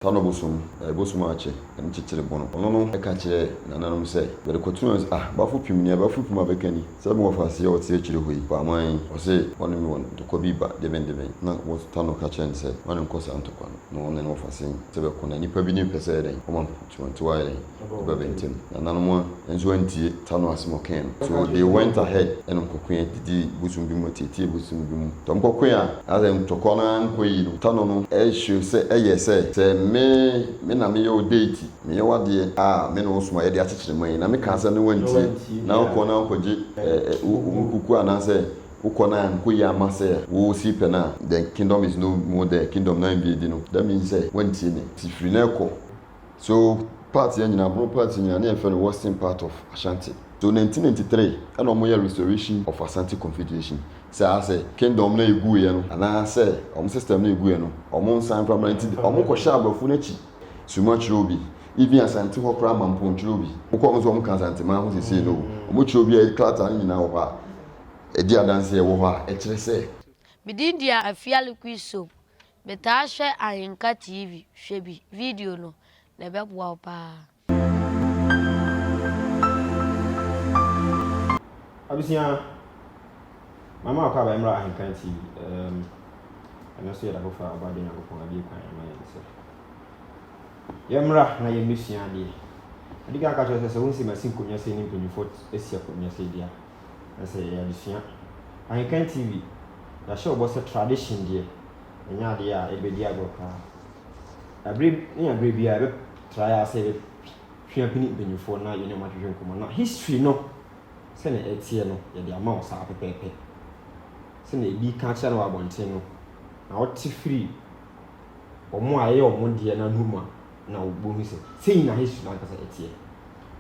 Tano bosom ache en chichire bono ono e ka kire nananom se be de kotunu bafo pimni bafo pima bekani se mo fa se o tie chire hoyi ba man o se wonu mi won to ko bi ba de ben na wo tano ka chen se wonu ko sa anto kwano no ne no fa se se be ko na nipa bi ni pese den o man to wa ile be bentin nananom enzo antie tano asimo ken so they went ahead en ko kwen didi busum bi mo tie busum bi mo to ko kwen a azem to ko na nko yi no tano no e hwe se e ye me na me yo date me yo wade me no suma ye de akekere man na me kan se no wanti na ko na ko je ukuku anase uko na nko ya amase wo si pe na the kingdom is no more the kingdom na be di no that means say wanti ne ti free na ko so part ya nyina bro part nyina na e no western part of Ashanti. So 1993 and omo restoration of Ashanti Confederation say kingdom na egu ye no ana say system na egu ye no omo san permanent omo ko sha abafu na chi suma chirobi even Ashanti ho kra mampo chirobi ko so omo kan Ashanti ma ho sese no omo chirobi e klata nyina ho ha e di adanse ye wo ha e kire say Bididia afiale kwiso beta hwe Ayenka TV hwebi video no na be boa pa Abisia mama akwa Emra Ayenka TV ana so yada ko fa abade nya ko pon abi kwan ma yese Emra na ye misia de adiga ka cho se wonsi masin konya se ni mpanyufo esia konya se dia na se ya bisia Ayenka TV ya show bo se tradition de nya de a ebedi agoka abre nya abre bia be try ase be hwia pini mpanyufo na ye ne ma hwehwe nkoma na history no se na etie no ye de ama o sa pepepe se na ebi ka cha no abonten no na oti free omo aye omo de na numa na obohu se sei na history na kasa etie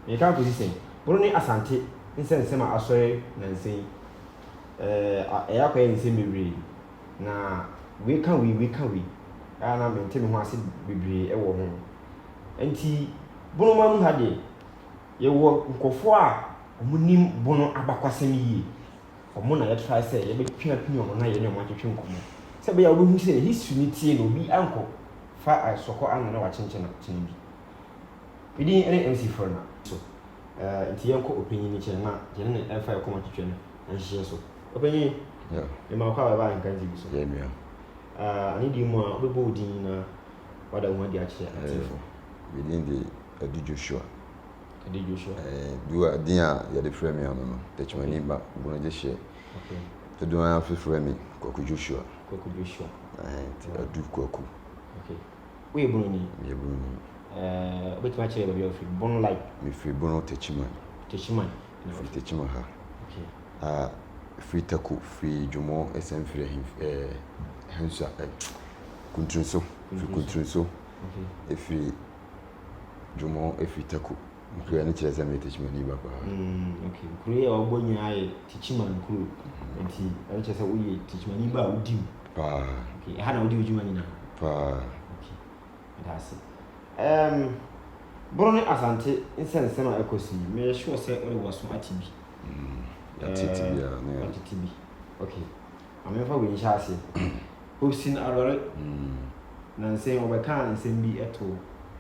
me ka ko se boro ni Asante nsense ma asore na nsen eya ko nsen bebre na we can we ana me ntemi ho ase bebre e wo ho enti boro ma mu ha de ye wo nkofo a omunim bono abakwasem yi omo na ye try say ye be twia twia omo na ye ne omo atwetwe nkomo se be ya wo hu say history ni tie no bi anko fa asoko anu na wa chenchen bi bidi ene MC for na so nti yenko opinion ni chen na je ne fa ye komo twetwe na nhie so opinion yeah e ma kwa ba nkan ji so yeah me ani di mu a obebo odin na wada hu adi a che atifo within the Adu Joshua do dia ya de frame ya no techmani ba bu na je share okay to do an frame Kwaku Joshua Adu Kwaku okay we bu ni ye bu ni obetima chere ba bi ofi bon like me free bono techman no techman ha okay free taku free jumo SM free hansa kuntrunso okay free jumo free taku kuru ani chere me techman ni baba okay kuru ya ogbonya ai techman kuru enti ani chere uye techman ni ba udim pa okay ha na udi ujuma ni na pa okay that's it boro ni Asante insense na ekosi me sure say o was so atibi atibi ya ne atibi okay amefa we nsha ase osin arore na nsen obeka nsen bi eto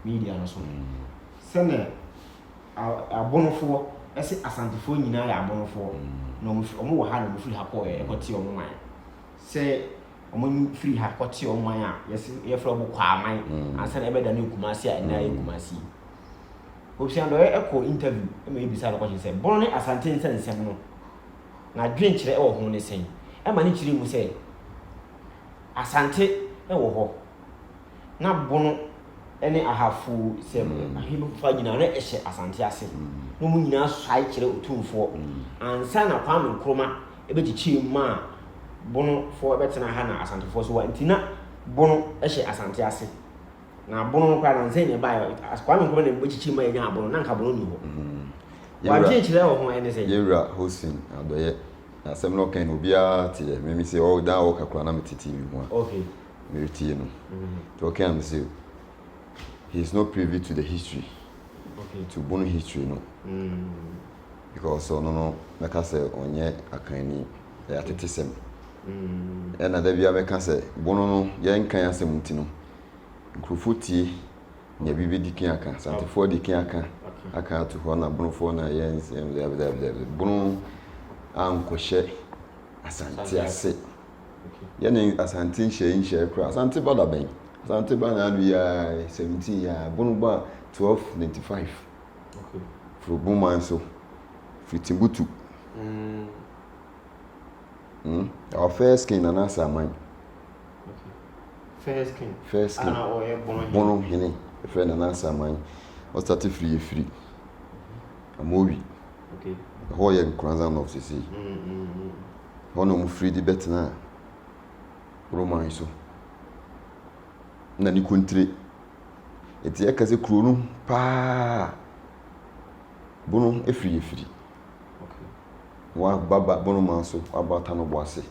media no so sene abonofo ese Asantefo nyina ya abonofo na omo wo ha na mo free ha ko e koti omo man se omo free ha koti omo man a yesi ye fra obo kwa man ansa na ebeda na Kumasi a na ye Kumasi option do e interview e me bisa na ko se bono ne Asante nsensem no na dwen kire e wo ho ne sen e ma ne kire mu se Asante e wo ho na bono ene ahafu se ahimo fa nyina na ehye Asante ase no mu nyina swai kire otumfo ansa na Kwame Nkrumah ebechichi ma bono fo ebetena ha na Asantefo so wa ntina bono ehye Asante ase na bono kwa na nse ne ba Kwame Nkrumah na ebechichi ma enya bono na nka bono ni ho wa dwen kire wo ho ene se yewra hosting adoye na sem no kan obia tie me say o da o kakra na metiti mi ho okay me tie no to kan me say he is not privy to the history okay to bono history no because no make say onye akani ya tetesem na da bia make say bono no ye nkan asem ntino nkrofo tie nya bibi dikin aka Asantefo dikin aka to ho na bonofo na yens bono ankohye Asante ase yene Asante nhye kra Asante bada ben Asante bana adu ya 17 ya bono ba 1295 fro Buman so Fitimbutu our first king na Saman First king bono hene friend na Saman o start free amowi ho ye nkranza no sisi hono mu free di betna Roman so na ni kontre eti yakase kuro no pa bono efiri wa baba bono man so abata no boase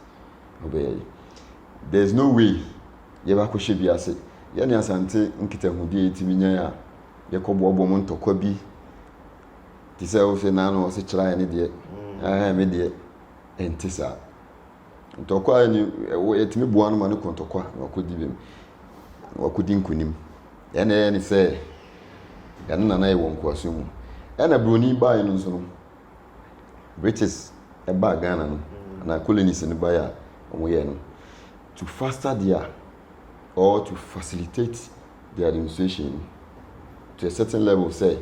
obey there's no way ye ba ko hye ase ye ne Asante nkitahudi etimi nya ya ye ko bobo mo ntokwa bi ti se o se na no o se kira ne de me de entisa ntokwa ni etimi boa no ma ne ko ntokwa wakodi bem wakodi nkunim ye ne se ya na ye wonko asum na broni bae no so no British e ba Ghana no na colonies ne ba ya omoye no to faster their or to facilitate the administration to a certain level say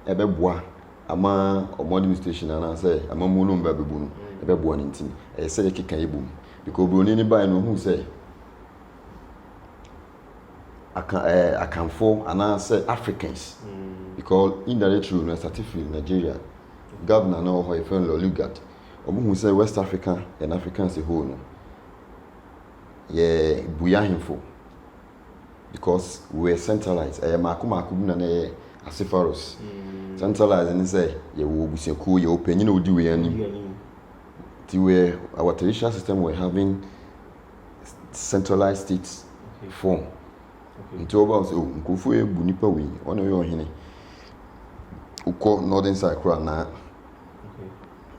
ebe boa ama omo administration na say ama mu no mba bebu no ebe boa ntin e say keka ebum because broni ne bae no hu say akanfo and say Africans because indirect rule na certificate in Nigeria governor no ho ifen Lolugat omu say West Africa and Africans a whole no yeah buyahimfo because we are centralized maku na na Asifaros centralized and say ye wo buseku ye opanyin odi we anim ti we our traditional system we're having centralized states form nti oba so nkufu ebu nipa we ono ye ohene uko northern side kra na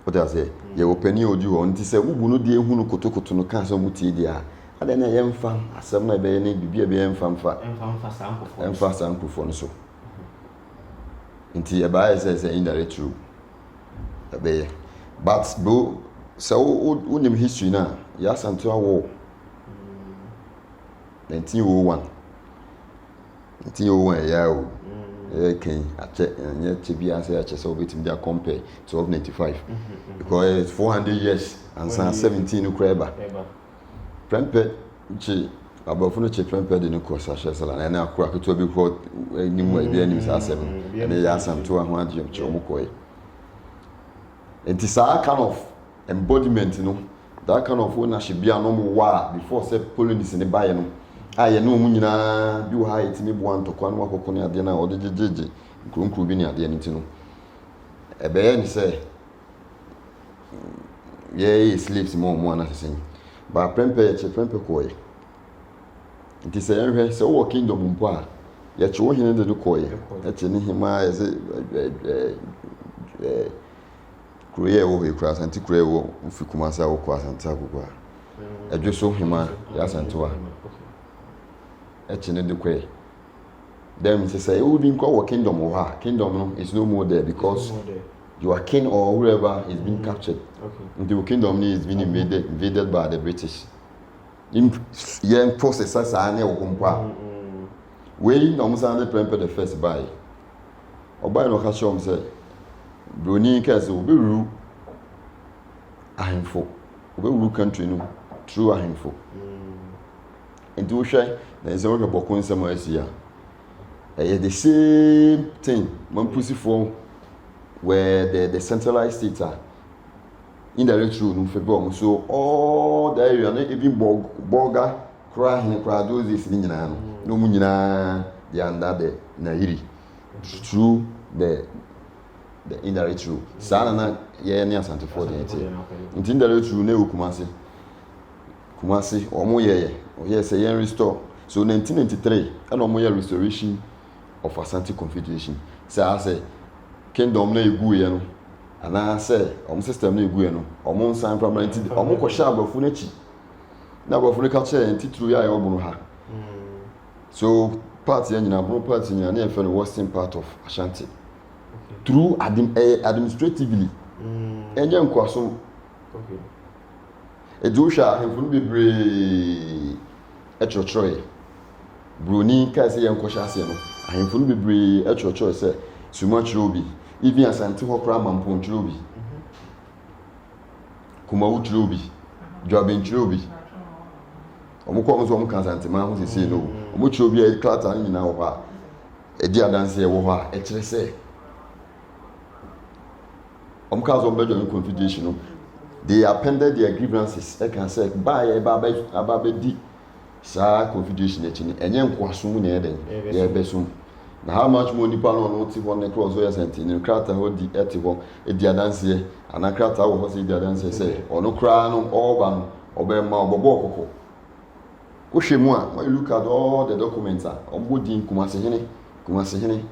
what I say ye opani odi ho nti se ubu no de ehunu kotokoto no ka so mutie dia ade na ye mfa asem na be ne bibia be mfa sankufo no so nti e ba say indirect true be but bro so unim history na ya Asante war 1901 ya o ken ache nya chebia say ache so betim dia compare 1295 because it's 400 years and 17 no kreba prempe chi abofo no che prempe de no cross ashe sala na akura keto bi ko nimu e bia nim sa asem na ya Asante ho ade chiro koy it is a kind of embodiment no that kind of ownership bia no mo wa before say colonies ne buy no aye no mu nyina bi wo ha etimi bo antokwa no akoko ne ade na ode jejeje nkronkro bi ne ade ne tino ebe ye ni say ye slaves mo na sesen ba prempe koye nti say enhwe say wo kingdom mpo a ye che wo hene de koye e che ne hima ye say kuye wo he kura Asante kuye wo mfi Kumasi wo kwa Asante akoko a edwo hima ya Asante wa echine de kwe them say you didn't call kingdom or her kingdom no is no more there because you are king or whoever is being captured the kingdom is being invaded by the British in yen process as ane okumpa we no mo san de prempe the first buy obai no ka show say broni ka say obi ru ahemfo obi ru country no true ahemfo and do hwe na is work about consum asia the same thing man pusifo where the centralized states are indirect rule no favor so all the area na even borga kra hin kra those is nyina no mu nyina they under the Nahiri through the indirect rule sana na ye ne Asantefo de nti indirect rule na Kumasi omo ye say yen restore so 1993 and omo ye restoration of Asante Confederation say kingdom na egu ye no ana say omo system na egu ye no omo nsan permanent omo ko sha abafu na chi na abafu na ka che enti true ya obo no ha so part yẹn nyina bono part nyina na yɛfɛ no western part of Ashanti through administratively ɛnyɛ nkwaso ɛdi wohwɛ ahemfo no bebree ɛkyerɛkyerɛ Broni kaa sɛ yɛn nkɔhyɛ aseɛ no ahemfo no bebree ɛkyerɛkyerɛ sɛ Suma kyerɛ obi even Asante hɔ koraa Mampɔn kyerɛ obi Kumawu kyerɛ obi Dwaben kyerɛ obi ɔmo kɔ ɔmo so ɔmo ka Asante ma ho sisi no ɔmo kyerɛ obi a klata no nyinaa wɔ hɔ a ɛdi adanse ɛwɔ hɔ a ɛkyerɛ sɛ ɔmo ka so ɔmo bɛdwa no confederation no they appended their grievances ɛka sɛ baa yɛ aba bɛdi saa confederation akyi no ɛnyɛ nkoaso mu na ɛdɛn yɛbɛsom na how much more nipa no ɔno te hɔ ne cross ɔyɛ sɛnti ne krata hɔ di ɛte hɔ ɛdi adanseɛ ana krata wɔ hɔ sɛ ɛdi adanseɛ sɛ ɔno koraa no ɔɔba no ɔbɛma ɔbɔbɔ ɔkɔkɔ wohwɛ mu a when you look at all the documents a ɔmbɔ din Kumasehene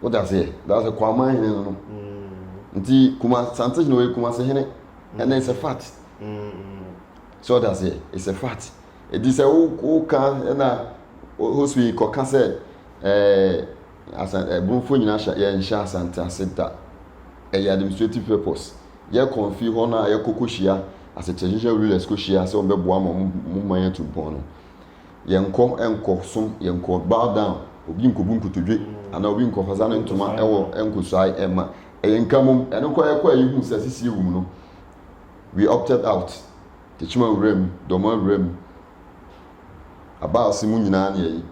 what does it that's a Kwama hene no nti Sante no we Kumasehene and then it's a fact so that's it it's a fact it is a who can na hoswi koka sɛ brunfo nyina yɛ nhyɛ Asante asenta ɛyɛ administrative purpose yɛ confuse hɔ na yɛ kokohyia as a traditional rulers kohyia sɛ ɔmbɛboa ma mo man yɛ tumpɔn no yɛnkɔ som yɛnkɔ bow down obi nkɔbu nkotodwe ana obi nkɔfasa no ntoma ɛwɔ nkosai ɛma ɛyɛ nkamom ɛno kɔ yɛkɔ ayi hu sɛ sisi wum no we opted out techima wurem dɔma wurem abaase mu nyinaa ne yɛyi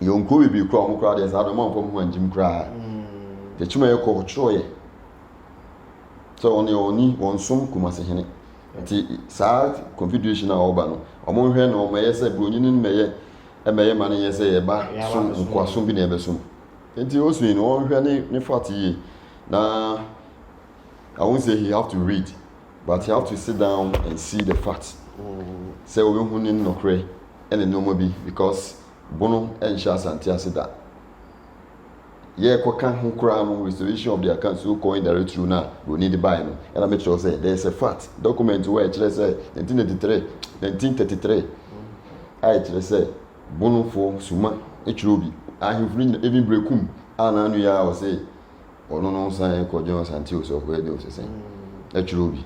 yɛnkɔ bibi kora ɔmo kora deɛ saa dɔma mfɔ mu angyim koraa techima yɛkɔ ɔkyerɛɛ sɛ ɔne ɔni wɔn som Kumasehene nti saa confederation a ɔba no ɔmo hwɛ na ɔmo yɛ sɛ broni no mɛyɛ ma ne yɛ sɛ yɛba som nkoasom bi na yɛbɛsom nti osui no ɔhwɛ ne fact yie na I won't say he have to read but he have to sit down and see the facts sɛ ɔbɛhu ne nnɔkorɛ ɛne nneɛma bi because bono ɛnhyɛ Asante ase da yɛkɔka ho koraa no restoration of the account so called direct through na broni de buy no ɛna mekyerɛ sɛ there is a fact document where ɛkyerɛ sɛ 1933 a ɛkyerɛ sɛ bonofo Suma ɛkyerɛ obi ahemfo no even brekum a na anu ya wɔ sɛ ɔno no san kɔgye Asante o sɛ ɔkɔyɛ de o sɛ sɛn ɛkyerɛ obi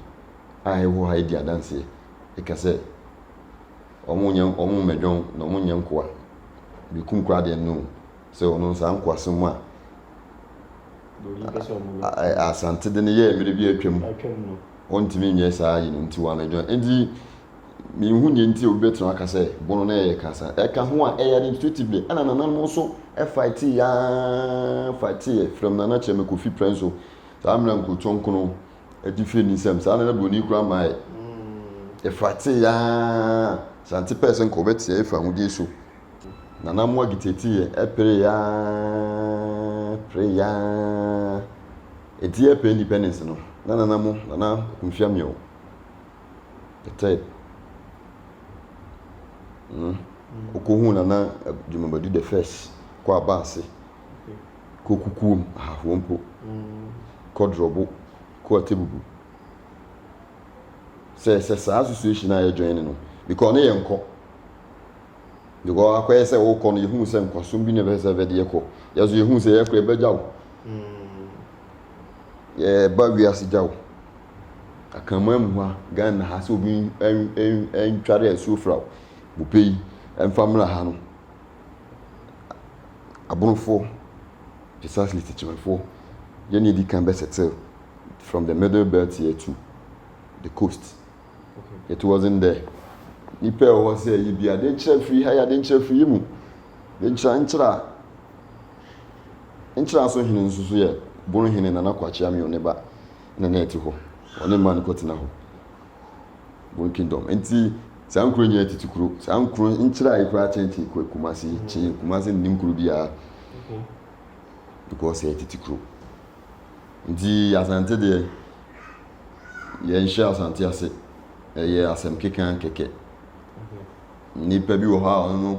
a ɛwɔ ha di adanseɛ ɛka sɛ ɔmo mɛdwɔn na ɔmo nyɛ nkoa brekum koraa deɛ no sɛ ɔno saa nkoasɛm a Asante de ne yɛ mmere bi atwam ɔntumi nyɛ saa yi no nti wa mɛdwɔn nti mehu deɛ nti obi bɛtena aka sɛ bono no yɛ kasa ɛka ho a ɛyɛ administratively ɛna nananom nso ɛfighte from Nana Kyerema Kofi Prenso saa mmera nkotonko no adi fie ne nsɛm saa na broni kora ma ɛfighte Asante person kɔ bɛte ɛfa hodie so nana mo agiteti ɛpere eti ɛpɛ independence no nana kumfiamio the third okohu nana Dwumabadu the first kɔ abase kɔ kukuom ahompo kɔ drobo kɔ atebubu sɛ saa situation a yɛ join no because ne yɛ nkɔ because akɔyɛ sɛ wokɔ no yɛhu sɛ nkwasom bi ne bɛsɛ bɛde yɛkɔ yɛso yɛhu sɛ yɛkɔ yɛbɛgya wo yɛba wiase gya wo akama mu hɔ a Ghana ha sɛ obi ɛntware asuo fra wo bope yi ɛmfa mmra ha no abonofoɔ precisely Techimanfoɔ yɛne yɛdi kan bɛsettle from the middle belt here to the coast it wasn't there nipa ɛwɔ sɛ yi bia de nkyerɛ firi ha ya de nkyerɛ firi mu de nkyerɛ so hene nso so yɛ bono hene Nana Kwakye Amio ne ba na ɛte hɔ ɔne ma ne kɔtena hɔ Bon Kingdom nti saa nkuro nyɛ titi kuro saa nkuro nkyerɛ a yɛkora kyɛnkyɛn kɔ Kumasi nim kuro biara because yɛ titi kuro nti Asante deɛ yɛnhyɛ Asante ase ɛyɛ asɛm kɛkɛ nipa bi wɔ hɔ a ɔno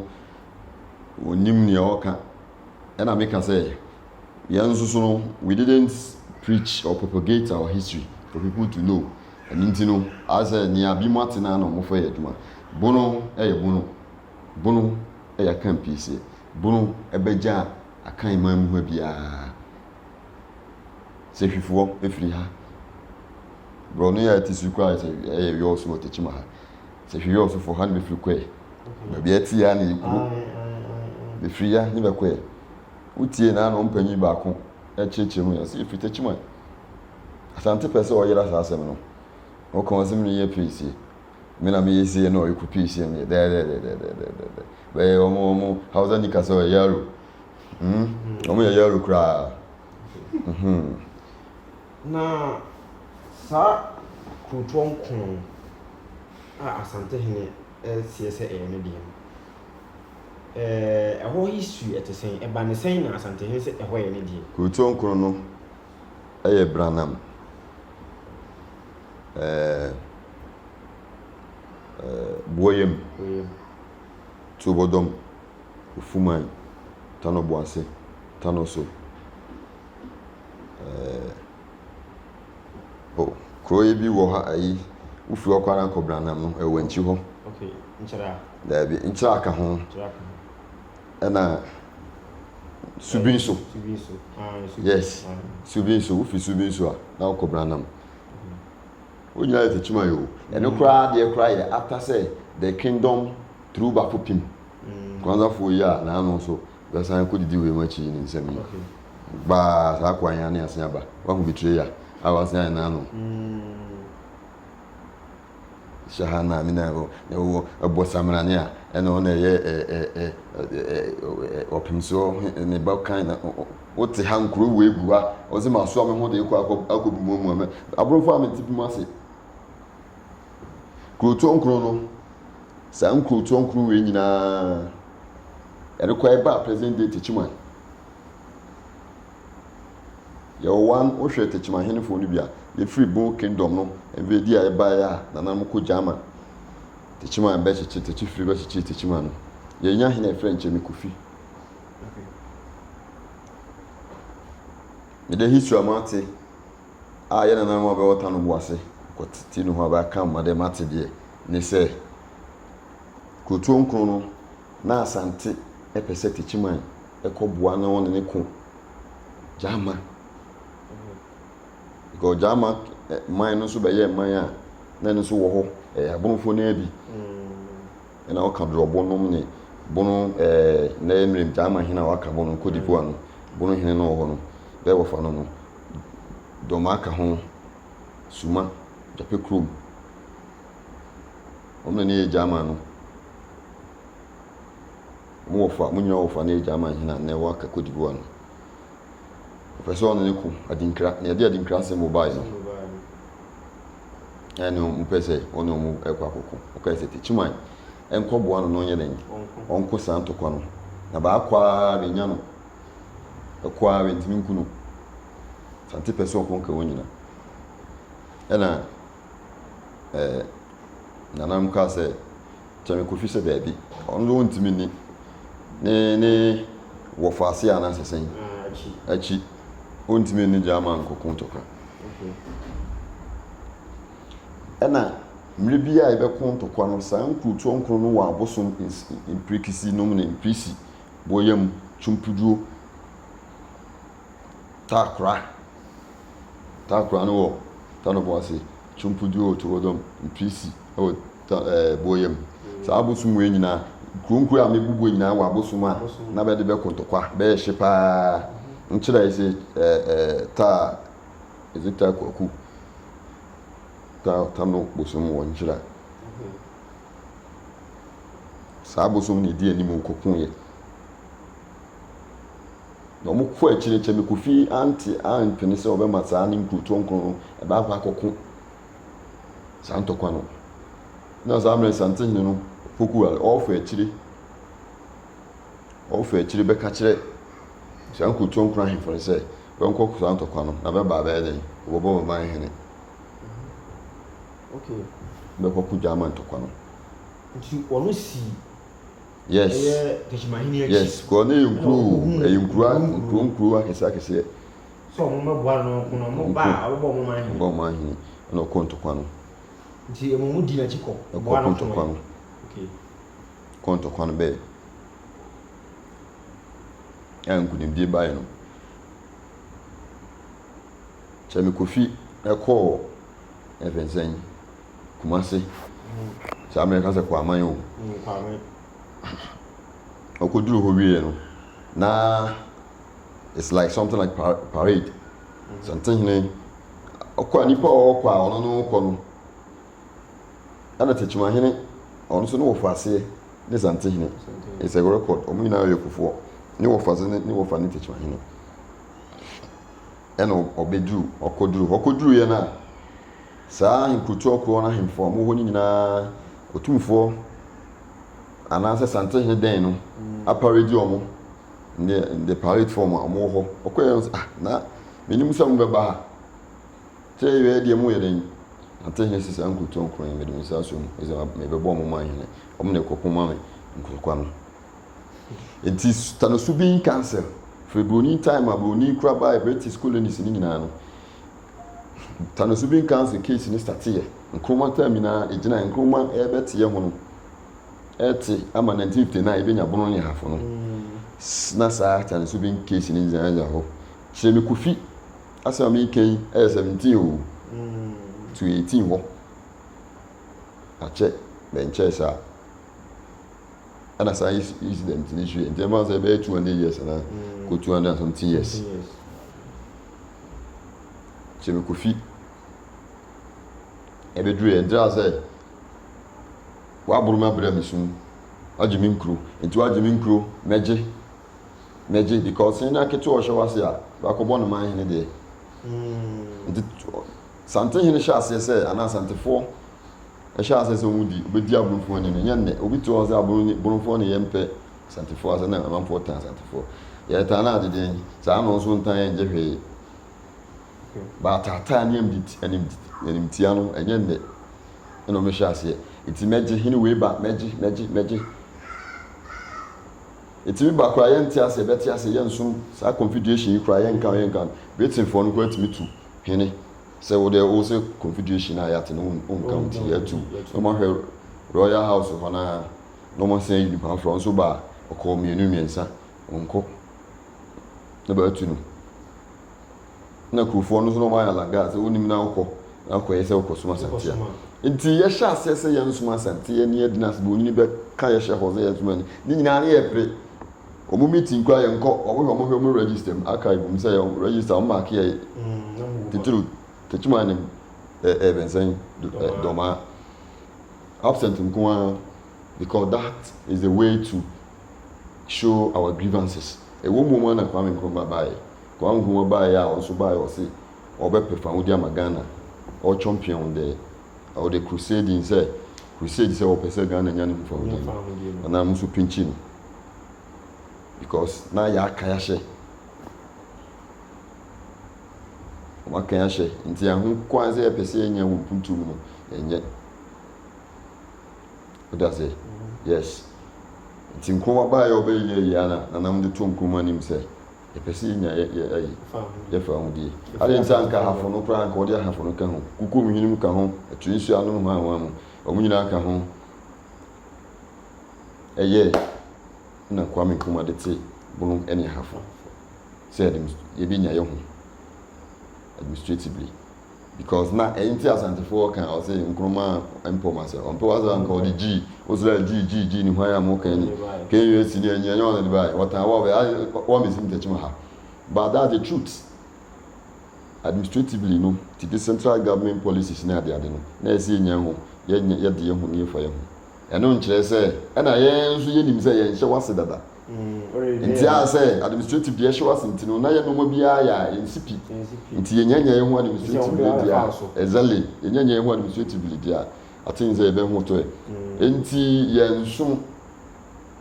onim nea ɔka ɛna meka sɛ yɛn nso so no we didn't preach or propagate our history for people to know ɛno nti no asɛ nea bi mu atena na ɔmofa yɛ adwuma bono ɛyɛ bono ɛyɛ kan piesie bunu ɛbɛgya akan man mu ha biara sɛ hwifoɔ ɛfiri ha bro no yɛ ti su kwa sɛ ɛyɛ yɔ so te chima ha sɛ hwi yɔ so for ha ne bɛfiri kɔɛ baabi ɛti ya ne kuro bɛfiri ya ne bɛkɔɛ wotie na no mpanyin baako ɛkyerɛkyerɛ mu yɛ sɛ ɛfiri te chima asante pɛ sɛ ɔyera saa asɛm no ɔka asɛm no yɛ piesie me na me yɛsie na ɔyɛ ku piesie no yɛ bɛyɛ ɔmo hausa nika sɛ ɔyɛ yaro ɔmo yɛ yaro koraa na saa kurotoɔ nko a Asantehene ɛsie sɛ ɛyɛ ne deɛ no ɛhɔ history ɛte sɛn ɛba ne sɛn na Asantehene sɛ ɛhɔ yɛ ne deɛ kurotoɔ nko no ɛyɛ Branham Boyem Tubodom Ufuman Tano Boase Tano so Kroye bi wɔ ha ayi ufi ɔkwara nkɔ Branham no ɛwɔ nchi hɔ okay nkyira dabi nkyira aka ho ɛna Subinso yes Subinso ufi Subinso a na ɔkɔ Branham Onya yɛ techima yo ɛno kra de kra yɛ after say the kingdom through Bafopim kwanza fo ya na no so bɛsan kɔ didi we machi ni nsɛm yi ba sa kwa ya ne asen aba wa hu betray ya awasan na no shahana mina wo abo samra ne a ɛno na yɛ opimso ne ba kan na wote ha nkuru we gu ha ɔse ma so ame ho de kɔ akɔbu mu ame abrofo ame tipi mu ase kurotoɔ nkuru no saa kurotoɔ nkuru we nyinaa ɛrekɔ ɛba present day techima yɛ one wohwɛ techima henefo no bia yɛ free bon kingdom no ɛvedi a ɛba ya na nam kɔ jama techima bɛ kyeche techi free bɛ kyeche techima no yɛ nya hene french me kofi me de history amate a yɛ na nam abɛ wota no boase kɔtiti no ho aba ka made mate de ne sɛ kurotoɔ nkuru no na Asante epese techima ekɔboa na wɔn ne ko jama go jama man no so bɛyɛ man a na ne so wɔ hɔ abonfo na bi na ɔka drobo nom ne bono na emrem jama hina waka bono kodipo ano bono hene no wɔ hɔ no bɛ wɔ fa no no dɔma aka ho suma jape krom ɔmo ne jama no mo fa munya ofa na ejama hina na waka kodibo ano pese on ne ku adinkra na de adinkra se mobile no eno mpese on mu ekwa kokko o ka se techima enkobo ano no nye den onko santo kwa no na ba akwa benya no akwa wentimi nku no sante pese on konka wonyina ena nanam ka se chame kofi se baabi on do ntimi ni ne wo faase ana sesen achi ontime ne jama nkokon toka ena mre bia e be kon tokwa no san kuruto nkro no wa abosom imprekisi nom ne impresi boyam chumpuduo takra no wo tano boase chumpuduo to wodom impresi o boyam sa abosom we nyina kunkuru a mebubu nyina wa abosom a na be de be kon tokwa be hye pa nkyira ise ta ezita kwaku ta no bosom wɔ nkyira saa bosom ne di anim nkokun ye no mo kɔ akyire kyɛ me kofi anti anpene sɛ ɔbɛma saa ne nkuruto nkron e ba akɔ akokun saa ntɔkwa no na saa mre Asantehene no poku al ɔfa akyire bɛka kyerɛ saa nkuruto nkron ahemfo sɛ bɛnkɔ saa ntɔkwa no na bɛba bɛyɛ den wɔbɔ man hene okay bɛkɔ ku jama ntɔkwa no nti ɔno si yes techimahini yes ko ne nkuru akɛse so mo mabua no ko no mo ba ɔbɔ mo man hene na ɔkɔ ntɔkwa no nti mo di na chikɔ ɔkɔ ntɔkwa no okay kɔ ntɔkwa no bɛ nkunimdie bae no kyɛ me Kofi ɛkɔɔ ɛfɛnsɛn Kumase saa mmerɛ ka sɛ Kwaman o ɔkɔduru hɔ wie no na it's like something like parade Santehene ɔkɔ nipa ɔkɔ a ɔno no kɔ no ana Tekyimahene ɔno so no wɔ faseɛ ne Santehene it's a record ɔmo nyinaa yɛ kufoɔ ne wɔ faseɛ ne wɔ fa ne Tekyimahene ɛna ɔkɔduru yɛ na saa nkurutu ɔkɔ na ahemfo ɔmo hɔ nyinaa otumfoɔ anaasɛ Santehene den no aparade ɔmo the parade form a ɔmo hɔ ɔkɔyɛ na menim sɛ mo bɛba ha sɛ yɛ deɛ mo yɛ den Santehene sisa nkurutu ɔkɔ yɛ medem saa so ɛsɛ mebɛbɔ ɔmo ma hene ɔmo na ɛkɔkɔ ma me nkurukwa no enti tanoso bi cancel February time a Bruni kura ba British colonies ni nyinaa no tanoso bi cancel case ni start yɛ nkroma time na egyina nkroma ɛbɛte yɛ ho no ɛte ama 1959 ebenya bono ne hafo no na saa tanoso bi case ni nyinaa hɔ kyerɛ me Kofi asɛm me kan ɛyɛ 17 o to 18 hɔ akyɛ bɛnkyɛ saa ana saa incident ni hwɛ nti ɛma sɛ bɛyɛ 200 years na ko 200 something years kyerɛ me Kofi ɛbɛduru yɛ nti asɛ waboro ma brɛ me sum agye me nkuro nti wagye me nkuro mɛgye because na ketewa ɔhyɛ wase a bakɔbɔ no man hene deɛ nti Santehene hyɛ aseɛ sɛ ana Santefoɔ ɛhyɛ aseɛ sɛ ɔmudi obɛdi aborɔfoɔ ne no nyɛ nnɛ obi to ɔ sɛ aborɔfoɔ ne yɛmpɛ Santefoɔ asɛ na amanfoɔ tan Santefoɔ yɛtaa na adeden saa no nso ntan yɛngye hwee baataataa ne animtia no ɛnyɛ nnɛ ɛna ɔmɛhyɛ aseɛ nti mɛgye hene wei ba mɛgye ɛtumi ba koraa yɛnte aseɛ bɛte aseɛ yɛnsom saa confederation yi koraa yɛnka Britainfoɔ no koraa tumi tu hene sɛ wode wo sɛ confederation a yɛate no wonka nti yɛatu na ɔmahwɛ Royal House hɔ no a na ɔmɔsɛn nipa aforɔ nso ba a ɔkɔɔ mmiɛnsa ɔnkɔ na bɛatu no na kurofoɔ no nso na ɔmayɛ alaga sɛ wonim na wokɔ na wokɔyɛ sɛ wokɔ soma santea nti yɛhyɛ aseɛ sɛ yɛn soma santea ne yɛdina ase bɛ onyini bɛka yɛhyɛ hɔ sɛ yɛsoma ni ne nyinaa ne yɛpere ɔmo meeting koraa yɛnkɔ ɔmohwɛ ɔmo register mu archive mu sɛ yɛ register ɔmo maake yɛ titiri Tekyimahene ɛbɛnsɛn dɔmaa absent nko because that is the way to show our grievances ɛwɔ mu mu na Kwame Nkrumah baeɛ a ɔnso baeɛ ɔse ɔbɛpɛ fa ama Ghana ɔ champion the crusade sɛ ɔpɛ sɛ Ghana nya ne fa wodi anaa mo so pinchi no because na yɛ aka yɛahyɛ ɔmaka yɛahyɛ nti ɛho kwan sɛ yɛpɛ sɛ yɛnya wɔ mpuntum no yɛnyɛ woda sɛ yes nti Nkrumah baeɛ ɔbɛyɛ yie ana nanam de to Nkrumah anim sɛ yɛpɛ sɛ yɛnya yɛfa ho die ade nti anka hafo no koraa anka ɔde ahafo no ka ho kukuo mu hwenem ka ho aturi nsu ano ho awa mu ɔmo nyinaa ka ho ɛyɛ na Kwame Nkrumah de te bono ɛne hafo sɛ yɛbɛnya yɛ ho administratively because na ɛnti Asantefoɔ kan ɔsɛ Nkrumah mpɔma sɛ ɔmpɔwa anka ɔde G osura G ni hwan ya mo kan ni kenyo si ni enya nya ɔde bai wɔtan wa mesim Tekyimahene but that's the truth administratively no the central government policies na ade no na ɛsɛ enya ho yɛ de ho ne fa yɛ ho ɛno nkyerɛ sɛ ɛna yɛn nso yɛnim sɛ yɛn hyɛ wase dada nti a sɛ administrative deɛ hyɛ wase nti no na yɛ no mo bia ya NCP nti yɛnya yɛn ho administratively dia exactly yɛnya yɛn ho administratively dia atin sɛ yɛbɛ ho to nti yɛn nso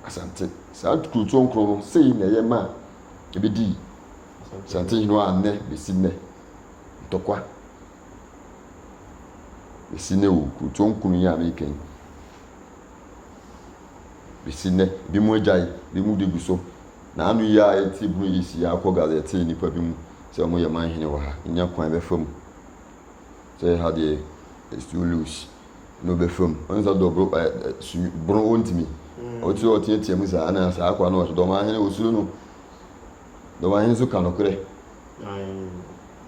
Asante saa kurutu nkro no sei na yɛ ma ebedi Asante no anɛ besi nɛ ntɔkwa besi nɛ wo kurutu nkro yɛ American besi nɛ bi mu agyae bi mu de gu so na anu yi a yɛte buru yi si akɔ gazete nipa bi mu sɛ ɔmo yɛ man hene wɔ ha nya kwan bɛfa mu sɛ ha deɛ lose no bɛfam ɔno sɛ dɔbro boro ɔntimi ɔti ɔtie tie mu saa ana saa akwa no ɔhwɛ dɔma hene osuro no the one so can okre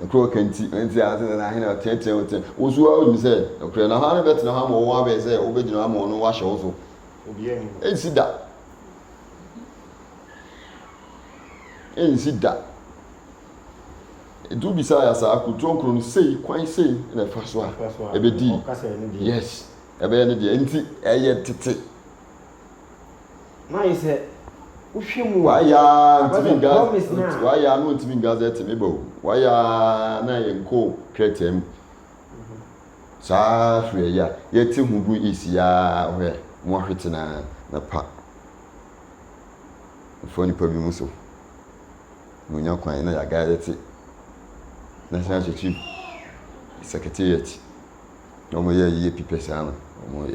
the crow can see and I have 10 also you say okre na ha na bet na ha mo wa be say obegina mo no wa show so and see that it do be say as a kutron kron say kwan say na fa so a e be di yes e be ne de enti eye tete na ise uhwemu waya no ntimi gazette me bo waya na yenko kretem sa hwe ya yeti hudu isi ya hwe mo hwete na pa foni pa bi muso no nya kwan na ya gazette National Chief Secretariat. No more ye people sana. No more.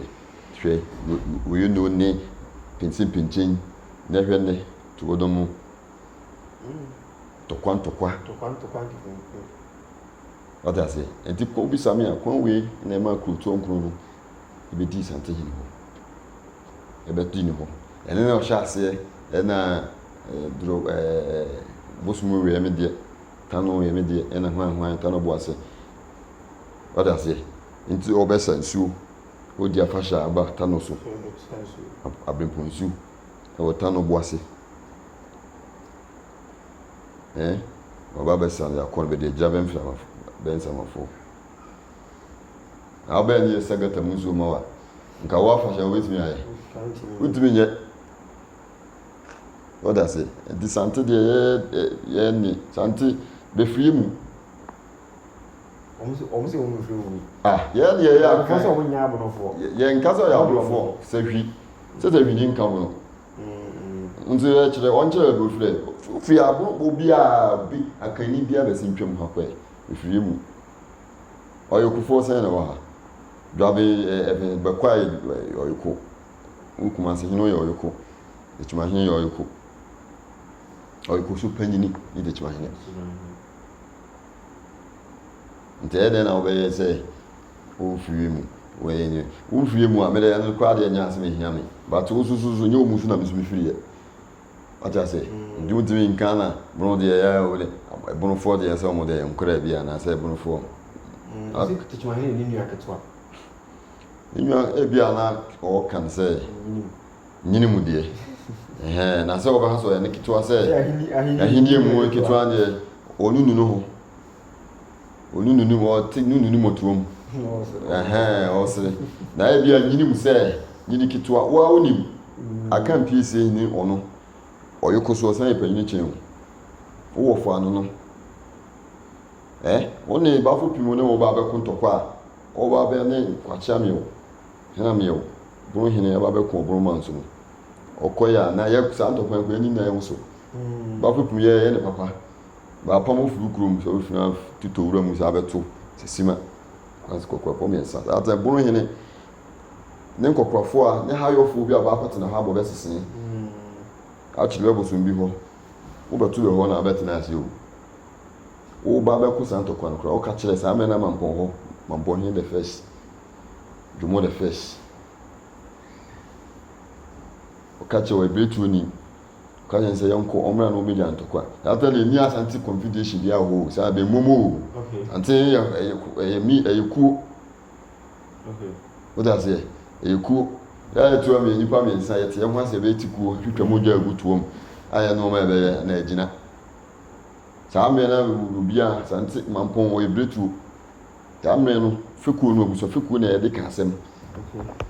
Hwe we know ne pinchin na hwe ne to odomu. To kwan. What I say? E di ko bi sami akwan we na ma kruto nkro no. E be di sante hin ho. E be di ni ho. Ene na o sha ase e na dro bosumu we me de tano ye me de ena hwan tano boase wada se nti obesa nsu odi afasha aba tano so abempo nsu e wo tano boase oba besa ya kon be de jaben fama ben sama fo aba ni segata muzo mawa nka wa afasha wetimi aye wetimi nye wada se di sante de ye ni sante be free mu omusi free mu ya ka so wonya abonofo ye nkaso ya abonofo se hwi ni nka mo nti ya kire on kire be free abo obi a bi akani bia be sintwem ha kwa be free mu oyokufo se na wa dwabe be kwa oyoko ukuma se hino oyoko echuma hino oyoko su panyini ide chima hine ntede na obeye se o fie mu amele ya kwa de nya aseme hiame but o susu nye omusu na bisu fie acha se ndi mutimi nkana bro de ya ole bono fo de ya se mo de nkora bia na se bono fo tichima hine ni nyu aketwa nyu bia na o kan se nyini mu de na se oba so ya ne kitwa se ahini mu kitwa de onunu no ho onunu mo ti nunu motuom osere na e bia nyini mu se nyini kitwa wa onim akan pise ni ono oyokoso san epanyini chen wo fo anu no oni ba fu pimo ne wo ba be kuntokwa o ba be ne kwacha mi o hena mi o bro hene ya ba be ko bro manso no okoya na ye kusa ntokwa kwa ni na ye so ba fu pimo ye ne papa ba pa mo fu krum so fu na tuto wura mu sa beto sisima as kokwa po mi sa ata bro hene ne kokrofo a ne ha yo fu bi aba apata na ha bo be sisi actually bo sun bi ho wo betu be ho na abeti na ase o wo ba be kusa ntokwa no kra o ka kire sa amena mampon ho mampon hin the first jumo the first o ka che we betu ni ka yen se yanko omra no media ntokwa ata le ni asanti confidential dia ho sa be momo ante ku what does it ku ya etu am yin pa me nsa yete yan hwase be tiku twetwa modwa agutuom aya no ma be na agina sa me na bia santi mampon wo ebretu ta me no feku no aguso feku na ye de kasem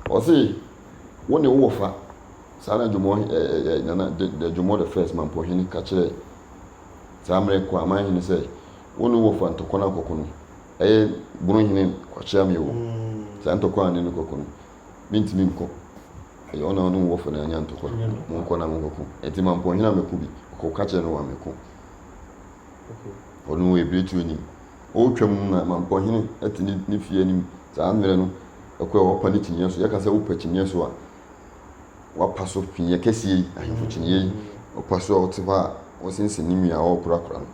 o se woni wo fa sa na jumo na de jumo the first mampon hin ka kire sa me ko aman hin se woni wo fa ntokona kokono buru hin kwa kire me wo sa ntokona ni kokono mintimi nko ona onu wo fo na anya ntokwa mo nko na mo koku enti mampo hina meku bi ko ka che no wa meku onu we bretu ni o twam na mampo hina eti ni fie ni za anwere no akwa wo pa ni tinye so yaka se wo pa tinye so a wa pa so pinye kesi ahimfo tinye o pa so o te ba o sinse ni mi a o kura no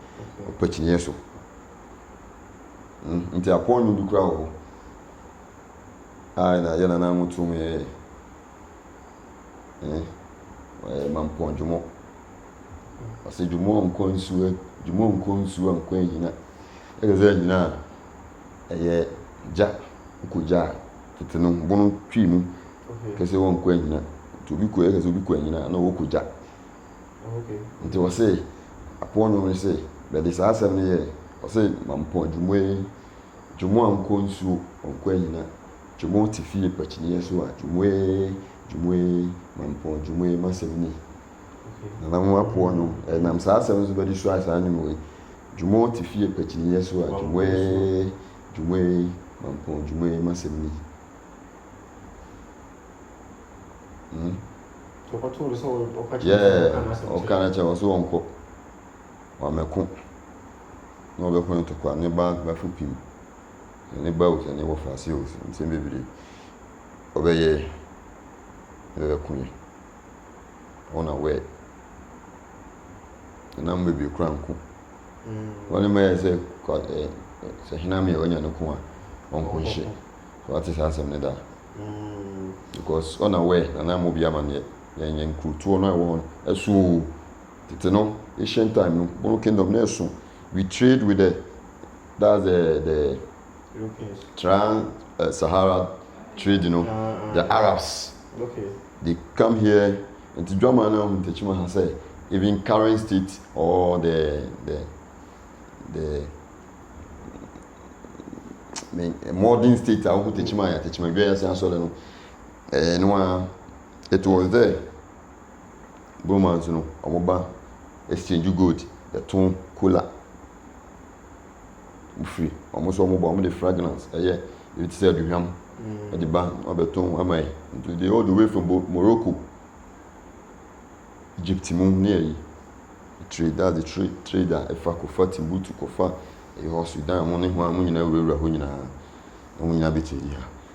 o pa tinye so nti apon ni dukura ho ai na yana na mutu me mampon jumo ɔsɛ dwuma nkɔ nsuo nkɔ anyina ɛkɛsɛ anyina ɛyɛ gya nkɔgya tete no bono twi mu kɛsɛ wɔn nkɔ anyina nti obi kɔ ɛkɛsɛ obi kɔ anyina na wɔkɔ gya nti wɔsɛ apoɔ no sɛ bɛde saa asɛm no yɛ ɔsɛ mampɔ dwuma nkɔ nsuo nkɔ anyina dwuma te fie pakyiniɛ so a dwuma mampɔ dwuma masɛm ni na mo apoɔ no nam saa asɛm nso bɛde so asaa no mu dwuma te fie pakyiniɛ so a dwuma mampɔ dwuma masɛm ni ɔka na kyɛ wɔ so wɔnkɔ wamɛko na ɔbɛkɔ no tɔkwa ne ba bɛfo pim ne ba o sɛ ne wɔ faase o nsɛm bebree ɔbɛyɛ bɛbɛko yɛ ɔna wɛ nam bebree kora nko wɔne ma yɛ sɛ hena me a wanya no ko a ɔnko nhyɛ wate saa asɛm ne daa because ɔna wɛ nana mo bi amanneɛ yɛnyɛ nkurutoɔ no a ɛwɔ hɔ ɛso tete no ancient time no bono kingdom na ɛso we trade with the Trans-Sahara trade, the Arabs. They come here and to Germany now Techima has said even current state or the modern state I want Techima very so no it was there Romans omoba exchange gold the tone cola free almost all the fragrance it said you ham at the bank of the tone am I all the way from Morocco Egypt near trader the trader a faco fat in boot to cofa a horse with down money one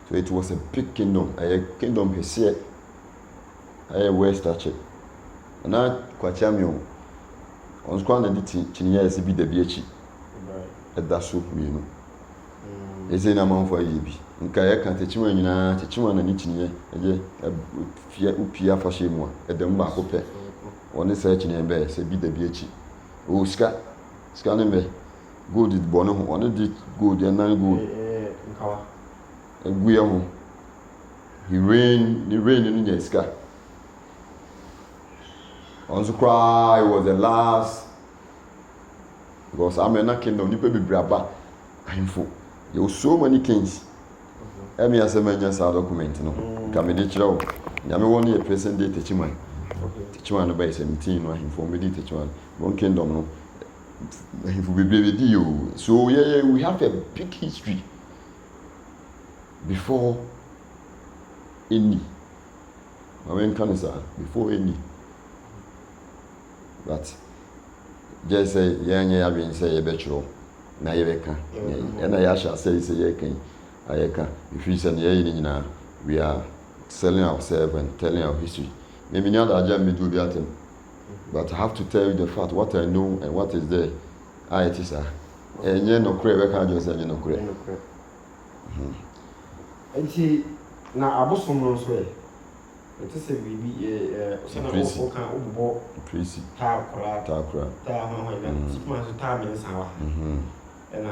so it was a big kingdom a kingdom he said a west touch na kwachamion on squad na diti chinya ese bi da bi achi eda so mienu eze na manfo ayebi nka ye kan techima nyina techima na ni chinya eje fia upia fashe mu a eda mba akopɛ one say chinya be se bi da bi achi o ska ne me gold it bono ho one di gold ya nan gold nkawa egu ya ho he rain ni nya ska. Also cry was the last because I'm in a kingdom nipa bebraba ahemfo there were so many kings emi asemanya sa document no ka me de kire nyame won ye present day Techima no by 17 no ahemfo me de Techima one kingdom no ahemfo bebrebe di yo so yeah we have a big history before any when can say before any. But just say yanya been say a betro na yebeka and I shall say yekan ayeka if you say yeah we are selling ourselves and telling our history maybe not that jam do that but I have to tell you the fact what I know and what is there it is and you no cray we can just say no cray enti na abosom no so it is a baby sana o kan obo prisi ta kora ta ho na tikma so ta men sawa na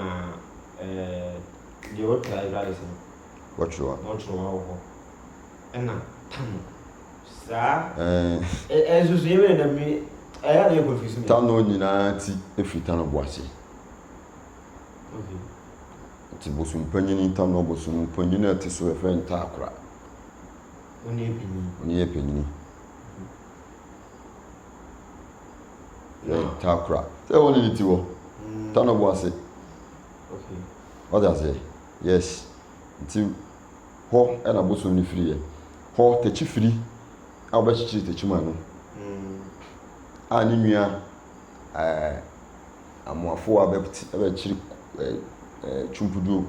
the what try guys what you ho na tam sa so yeme na me ya na confuse me ta no nyina ti efita no boase ti bosum panyini ta no bosum panyini ati so efe nta akora oni epeni takra say woni ni tiwo ta no boase okay what does say yes ti ho e na bosum ni free ho techi free a ba chichi techima no ani nua amoafo aba chiri chumpudu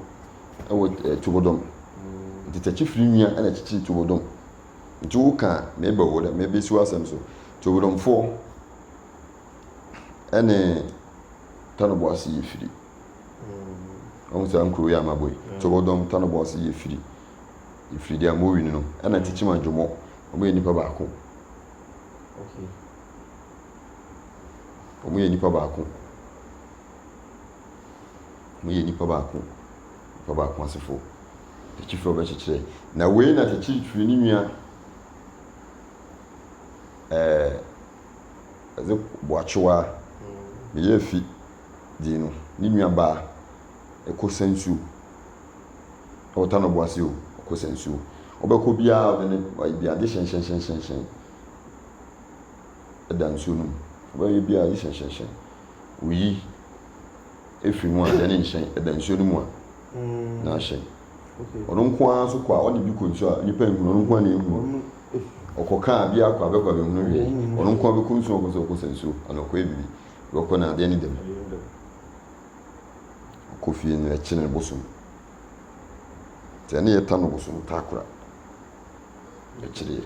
ewo tubodom ti techi free nua ana chichi tubodom nti wo ka maybe wo da maybe si wasem so tubodom 4 ene tano boase ye free on sa nkro ya maboy tubodom tano boase ye free dia mo wi no ana techima dwomo omo ye nipa ba ko okay ɔmo yɛ nipa baako asefo tekyifo bɛkyekyerɛ na wei na tekyifo ne nua ɛdze boakyewa bɛyɛ fi di no ne nua baa ɛkɔ sansuo ɔta no boase o ɔkɔ sansuo ɔbɛkɔ biara ɔde ne biade hyɛnhyɛnhyɛnhyɛn ɛda nsuo no mu ɔbɛyɛ biara yi hyɛnhyɛnhyɛn oyi efiri mu a ɛne nhyɛn ɛda nsuo no mu a na ahyɛn ɔno nko ara nso kɔ a ɔde bi kɔ nsuo a nipa nhunu ɔno nko ara na ehunu ɔkɔka bi akɔ abɛkɔ abɛhunu hwɛ ɔno nko ara bɛkɔ nsuo ɔkɔ sɛ ɔkɔ sansuo ana ɔkɔ ebibi ɔkɔ na adeɛ ne dɛm ɔkɔ fie no ɛkyi ne bosom tɛ ɛne yɛ ta no bosom taakora ɛkyerɛ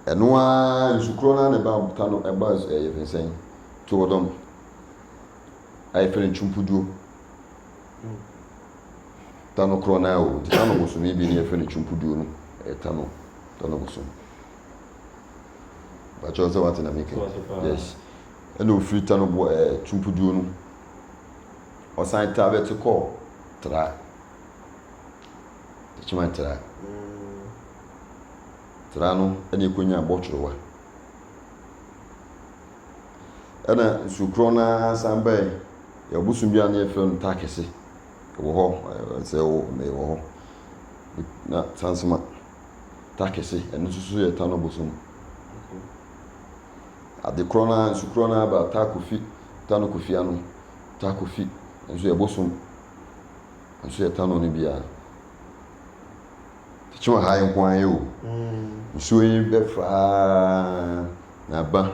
ɛno ara nsukuro na ne ba ta no ɛba ɛyɛ fɛnsɛn to wɔdɔm ayɛ fɛn twumpuduo ta no korɔ na o ta no bosom bi ne yɛ fɛn twumpuduo no ta no bosom ba kyerɛ sɛ wate na meke yes ɛna ofiri ta no bo twumpuduo no ɔsan ta bɛte kɔ tra kyima tra no ɛna ekonya abɔtworowa ɛna nsukuro na san bɛɛ yɛbosom bi a ne yɛfrɛ no ta kɛse ɛwɔ hɔ sɛ ɛwɔ hɔ na sansema ta kɛse ɛno nso so yɛ ta no bosom ade korɔ na nsukuro na aba ta no kofi ano ta kofi nso yɛ bosom nso yɛ ta no ne biara kyima ha yɛ nko ayɛ o nsuo yi bɛfaa na aba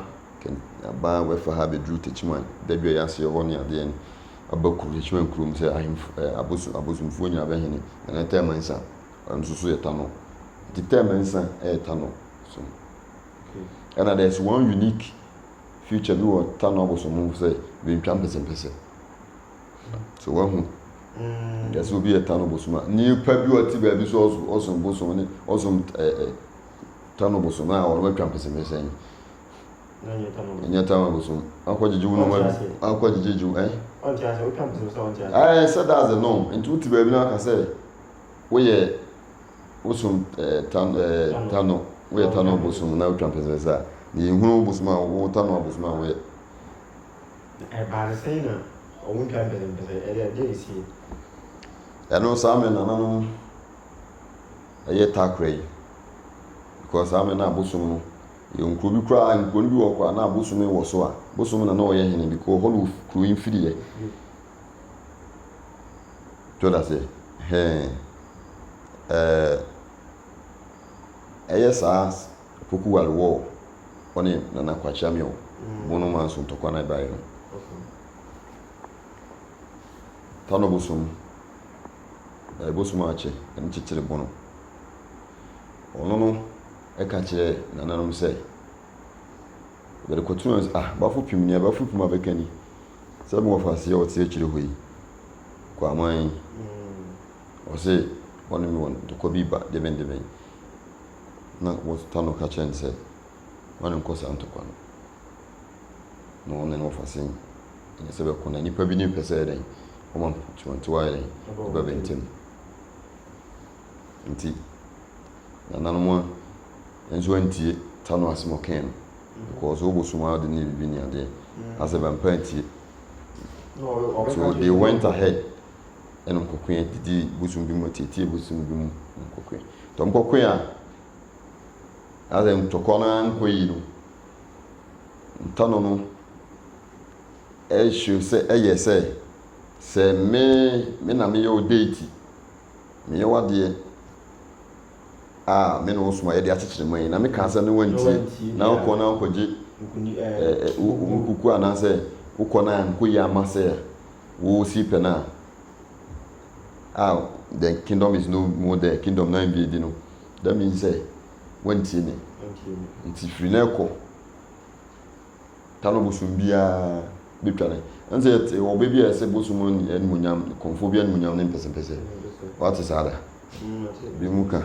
bɛfa ha bɛduru tekyima dabia yɛ aseɛ hɔ ne adeɛ no aba kuro tekyima nkurom sɛ abosomfoɔ nyina bɛhene na ne tɛma nsa nso so yɛ ta no nti tɛma nsa ɛyɛ ta no so ɛna there's one unique feature bi wɔ ta no abosom sɛ bɛntwa mpɛsɛmpɛsɛ so wahu yɛsɛ obi yɛ ta no bosom a nipa bi ɔte baabi so ɔsom bosom ne ɔsom ta no bosom a ɔno atwa mpɛsɛmpɛsɛ yi ɛnyɛ ta no bosom akɔ gyegye wo no akɔ gyegye wo sɛ that's the norm nti wote baabi no aka sɛ woyɛ wosom ta no woyɛ ta no bosom na wotwa mpɛsɛmpɛsɛ a ne yɛhunu bosom a wo ta no bosom a woyɛ ɛno saa me nananom ɛyɛ takora yi because saa me na abosom no yɛ nkuro bi koraa nkuro no bi wɔ kɔ a na abosom wɔ so a bosom na ɔyɛ hene because hɔ no kuro yi mfiriɛ tɔda sɛ ɛyɛ saa pokuwale wɔ ɔne nana kwakyia me bono ma nso ntɔkwa na ɛbaeɛ no ta no bosom bosom akyɛ ɛne kyekyere bono ɔno no ɛka kyerɛ nananom sɛ bɛde kɔtunu bafo pim ni bafo pim abɛka ni sɛ mo wɔfa aseɛ ɔte akyire hɔ yi kɔ aman ɔse ɔne me wɔn ntɔkwa bi ba debɛndebɛn na wɔta no ka kyerɛ ne sɛ ɔne nkɔ saa ntɔkwa no na ɔne no wɔfa aseɛ ɛnyɛ sɛ bɛkɔ na nipa bi ne mpɛ sɛ ɛdɛn ɔma tiwantiwa yɛn ɔbɛbɛntɛm nti nananom a nso antie ta no asɛm ɔkae no because wobosom a wode ne bibi ne adeɛ asɛ bɛmpa antie so they went ahead ɛne nkɔkoe didi bosom bi mu tietie bosom bi mu nkɔkoe tɔ nkɔkoe a asɛ ntɔkɔ no nkɔ yi no nta no no ɛhyɛ sɛ ɛyɛ sɛ me na meyɛ wo deeti meyɛ wadeɛ me na wo soma yɛde akyekyere ma yi na meka sɛ ne wantie na wokɔ na wokɔgye nkuku anaasɛ wokɔ na nkɔyi ama sɛ wo si pɛ no a the kingdom is no more the kingdom na bi di no that means sɛ wantie ne nti firi na ɛkɔ ta no bosom biara bɛtwane ɛnsɛ wɔbɛ bi a ɛsɛ bosom animuonyam kɔmfo bi animuonyam ne mpɛsɛmpɛsɛ wate saa da bi mu ka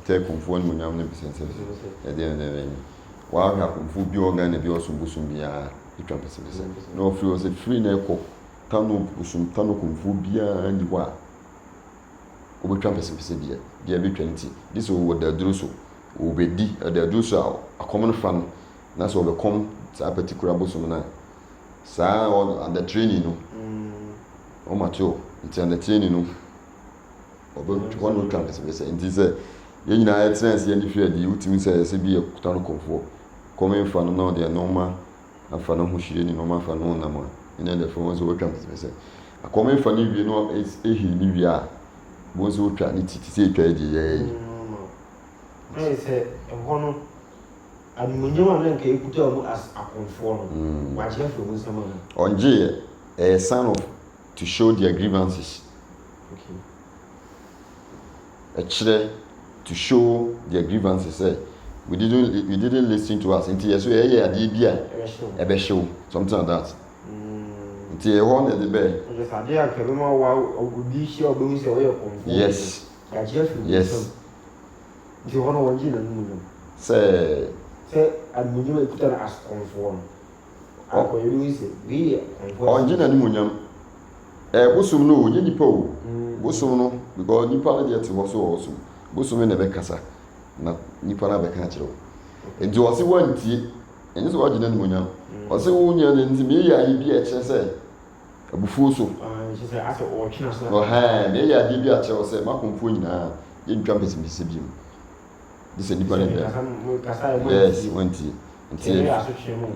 tɛ kɔmfo animuonyam ne mpɛsɛmpɛsɛ ɛdeɛ wahwɛ akomfo bi organ na bi ɔsom biara etwa pɛsɛpɛsɛ na ofiri ɔsɛ free na ɛkɔ tano komfo biara ni hɔ a obetwa pɛsɛpɛsɛ deɛ betwa nti this wɔ daduro so obedi daduro so a akɔm no fa no na sɛ ɔbɛkɔm saa particular bosom na saa under training no ɔmato nti under training no ɔbɛtwa no twa pɛsɛpɛsɛ nti sɛ yɛn nyinaa yɛtena ase yɛn firi adi wotumi sɛ ɛsɛ bi yɛ tano komfo kɔmɛn fa no na ɔde nɔɔma afa no ho hyire ni nɔɔma afa no nam a ɛna ɛdɛ fam nso wɔtwa pɛsɛpɛsɛ akɔmɛn fa no wie no ehi ni wie a wɔn nso wɔtwa ne titi sɛ etwa edi yɛɛ ɛyɛ sɛ ɛhɔ no animonyam a nanka ekuta wɔn as akonfoɔ no wakyerɛ firi wɔn nsɛm a ɔngye yɛ sign of to show their grievances ɛkyerɛ to show their grievances say we didn't listen to us nti yeso ye ade bia ebehyew something like that nti e ho na de be just ade akabe ma wa obi hye obehu se oye konfo yes yes nti ho no wonji na numu say admunyu ekuta na as konfo no akọ yeru se we konfo onji na numu bosom no o nipa o bosom no because nipa na de te ho so o so bosom na be kasa na nipa na be ka kire o enti o se wantie enye so wagina numu o se wo nya nti me ya yi bi e kire se abufuo so she say aso o twina so o ha me ya di bi a kire o se makomfo nyina ye ntwa mpese bi mu this nipa na be yes wantie nti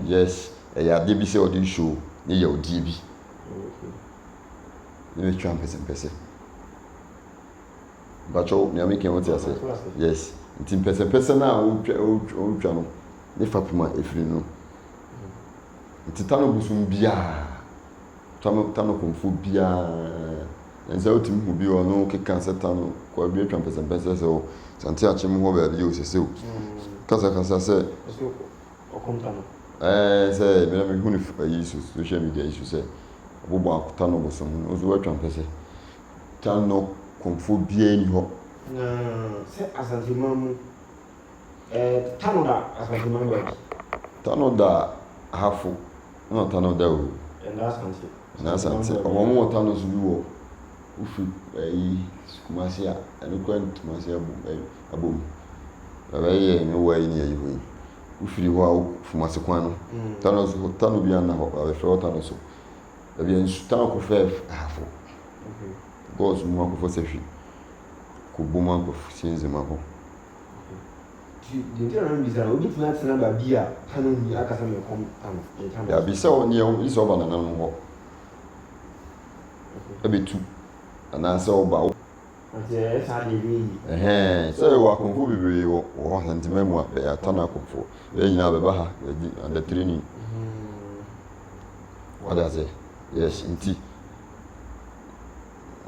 yes e ya de bi se o di show ne ya odi bi ne twa mpese bacho me ameke won ti ase yes nti mpese na o twa no ne fapuma efiri no nti tano busum bia tano konfo bia enza otim hu bi ono keka se tano kwa bi twa mpese se o santi achim ho ba bi o sese o kasa se okomtano se me hu ni yi social media issue se bobo akutano busum ozo wa twa mpese tano konfo bia ni ho se asantimamu tano da asantimamu ba tano da hafu no tano da o na santi omo tano so bi wo ufi kumasi a eno kwant kumasi abom ye me wa yi ni ayi ho ufiri ho a fumasi kwan no tano bi ana ho ba fe tano so da bi ensu tano ko fe hafu goes mo ko fo sefi ko boma ko sinze mako di tira na bizara obi tuna tena ba bia tano ni akasa me kom tano ya bi se oni e so ba na nan ho ebetu ana se oba ate sa de bi se wa konfo bibiri wo ho santimemu a ya tana konfo e nyina be ba ha under training what does it yes inti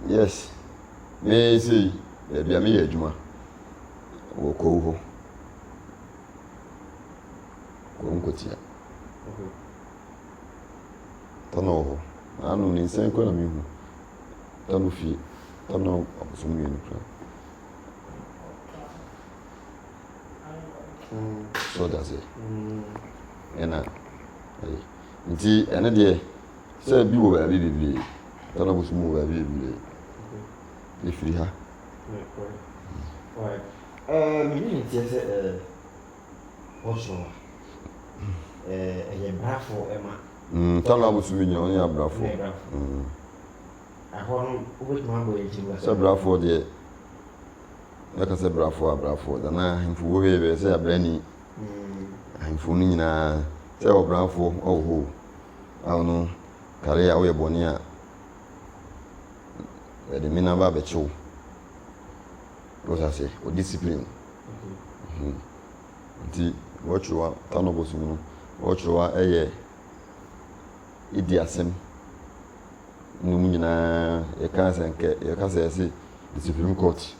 yes me say bia me ye adwuma wo ko ho ko nkotia tano ho anu ni nsen ko na me hu tano fi tano abusumu ni kra so that's it ena nti ene de se bi wo ba bi bibli tano abusumu wo ba bi bibli ifiri ha me ti se oso brafo ema tano abusumu ni on ya brafo ahonu obetuma bo ejiwa se brafo de na ka se brafo da na himfu wo be se abrani himfu ni nyina se o brafo oho awonu kare ya wo eboni a de mina ba be chiwo process o discipline nti watchwa tano bosumu no watchwa eye idi asem numu nyina e kansa yesi the Supreme Court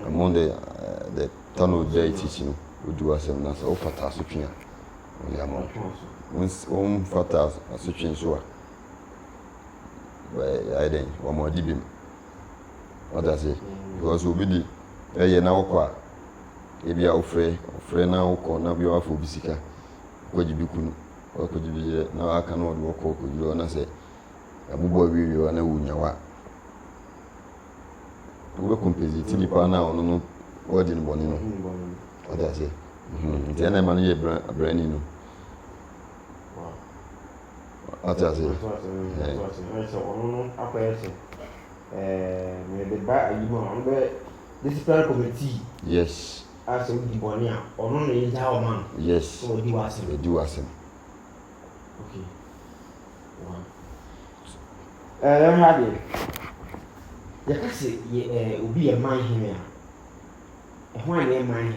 among the tano day teaching odu asem na so fata asotwea o ya mo fata asotwea so a I then o mo dibim what does it because obi di eye na wokwa ebi a ofre na wokɔ na bi wafo bisika kwaji bi kunu kwaji bi na aka na ɔde wokɔ koduro na sɛ abubɔ wiwi na wunyawa wo compensate nipa na ɔno no wɔde no bɔne no ɔde ase nti ɛna ma no yɛ brani no ɔte ase disciplinary committee. Yes. As a Dibonia, or no, is our man. Yes. So do us. They do us. Okay. I'm happy. The case will be a man here. And why a man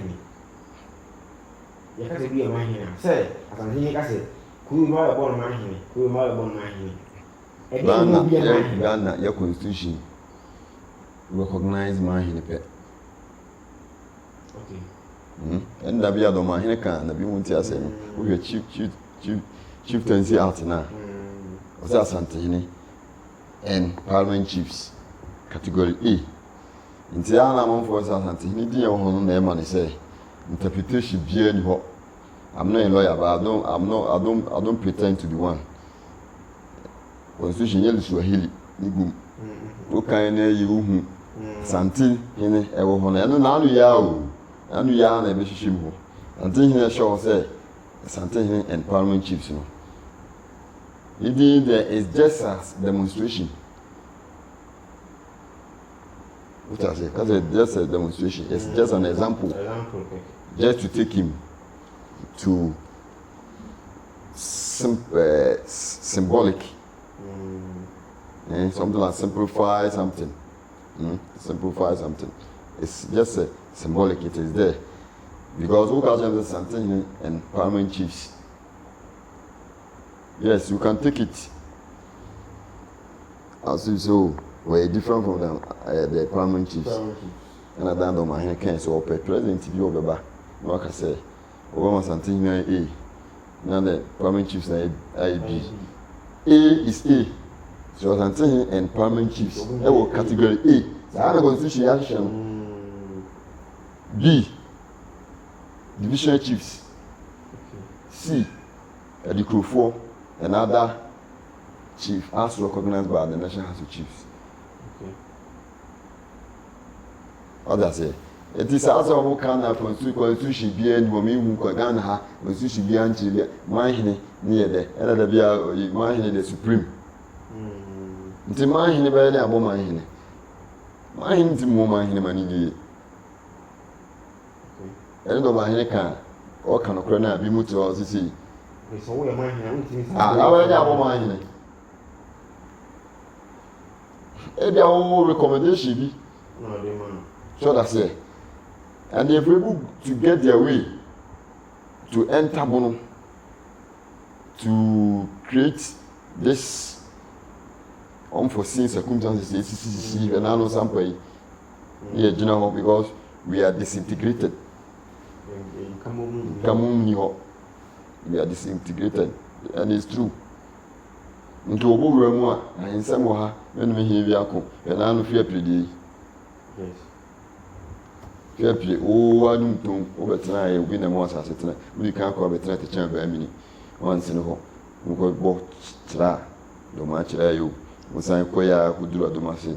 here? The case will be a man here. Say, as I'm here, I said, who you are born man here? Who you are born man here? Ghana, your constitution recognize man here. And that be a domain in a can, the Bimuntia say, we are chieftaincy out now. Was that Santini and Parliament chiefs, category E. In Tiana, one for Santini, dear one name, and say, interpretation be any hope. I'm not a lawyer, but I don't pretend to be one. Constitution yellow Swahili, Nigum. What kind of you, Santi, in a woman, and now you and we are a bishop. And then he shall say, Santin and Parliament chiefs. Indeed, there is just a demonstration. What I say, because it's just a demonstration, it's just an example. Just to take him to symbolic. Something like simplify something. Simplify something. It's just a symbolic, it is there. Because who can have something and Parliament chiefs? Yes, you can take it as if so, we're different from the Parliament chiefs. And I don't know my hand can so president to be over back. No, I can say, Obama something A. Now the Parliament chiefs are B. A is A. So something and Parliament chiefs. That will category A. So I have a constitution action. B, divisional chiefs. C, the crew 4, another chief as recognized by the National House of Chiefs. What does it? It is also who can have constitution be any woman who can have constitution be until mine near the other be mine the supreme. Until mine by the above mine. Mine to more mine money. Ẹni dọ̀ bá yẹn kan ọ̀ka nọ̀kọ̀rọ̀ náà bí mu tí wọ́n sisi. Àwọn ẹ̀dá àbọ̀ máa yẹn. Ebi àwọn recommendation bi. So that's it. And if we able to get their way to enter Bono to create this unforeseen circumstances, and I know some way, yeah, general because we are disintegrated. We are disintegrated, and it's true. Into a whole room, and in some way, when we hear Yako, and I don't fear play. Yes. Fear play, oh, I don't over tonight, win a monster. We can't call it tonight to chamber a minute. Once in a while, we got both tra, the match you. We sign Koya, who do a domasi,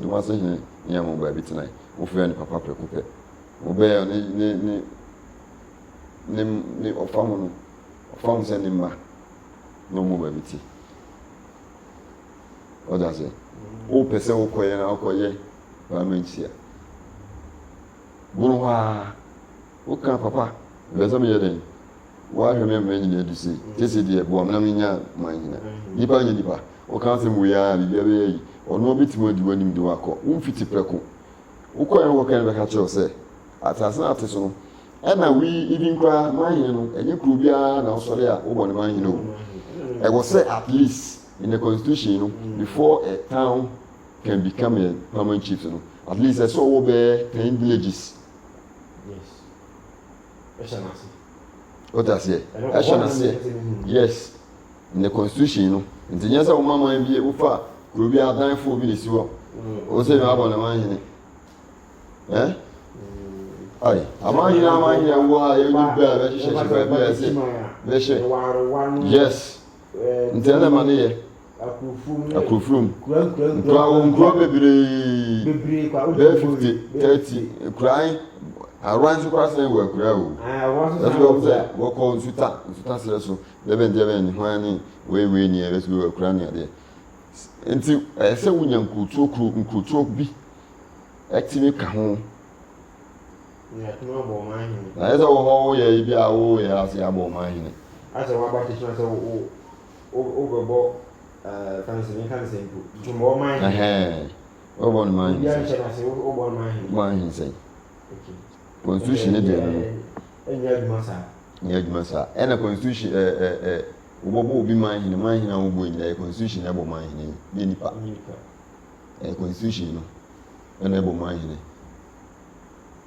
Yamu baby tonight. We fear Papa Precope. Obey ne ɔfam sɛ ne mma na ɔmo ba biti ɔda sɛ wopɛ sɛ wokɔyɛ na wokɔyɛ Parliament a bono hɔ a woka papa bɛ sɛ meyɛ dɛn woahwɛ me mma nyina adu sei kyɛsɛ deɛ boa mena menya ma nyina nipa nyɛ nipa woka sɛ mu yɛ a biribia bɛyɛ yi ɔno ɔbɛtumi adi w'anim de wakɔ womfiti prɛko wokɔyɛ no wɔka no bɛka kyerɛw sɛ asase no ate so no ɛna we even cry mine no ɛnyɛ kuro biara na ɔsɔre a wobɔ ne mine no ɛwɔ sɛ at least in the constitution no before a town can become a Parliament chief no at least ɛsɛ ɔwɔ bɛɛ 10 villages. What I say? Yes, in the constitution no nti nyɛ sɛ wo mama bi wofa kuro biara danfo bi ne si hɔ wo sɛ me abɔ ne mine ai amani na amani wa ye ni ba be hye ba be say be hye yes ntele mane ye akrofrum nkura bebre kwa 50 30 krai around so cross na we kura o that's what say we call nsuta sere so bebe ndebe ni hwan ni we ni e be so we kura ni ade enti se wunya nkurutuo bi active ka ho ya tuma bo ma hin na eza wo ho ye bi a wo ye ase abo ma hin ase wa ba teaching say o bebo fancy nku tuma ma hin o bo ma hin ya che na say o bo ma hin say constitution e de no enya adwuma sa ena constitution wo obi ma hin a wo bo nyina constitution e bo ma hin ni nipa constitution no ena e bo ma hin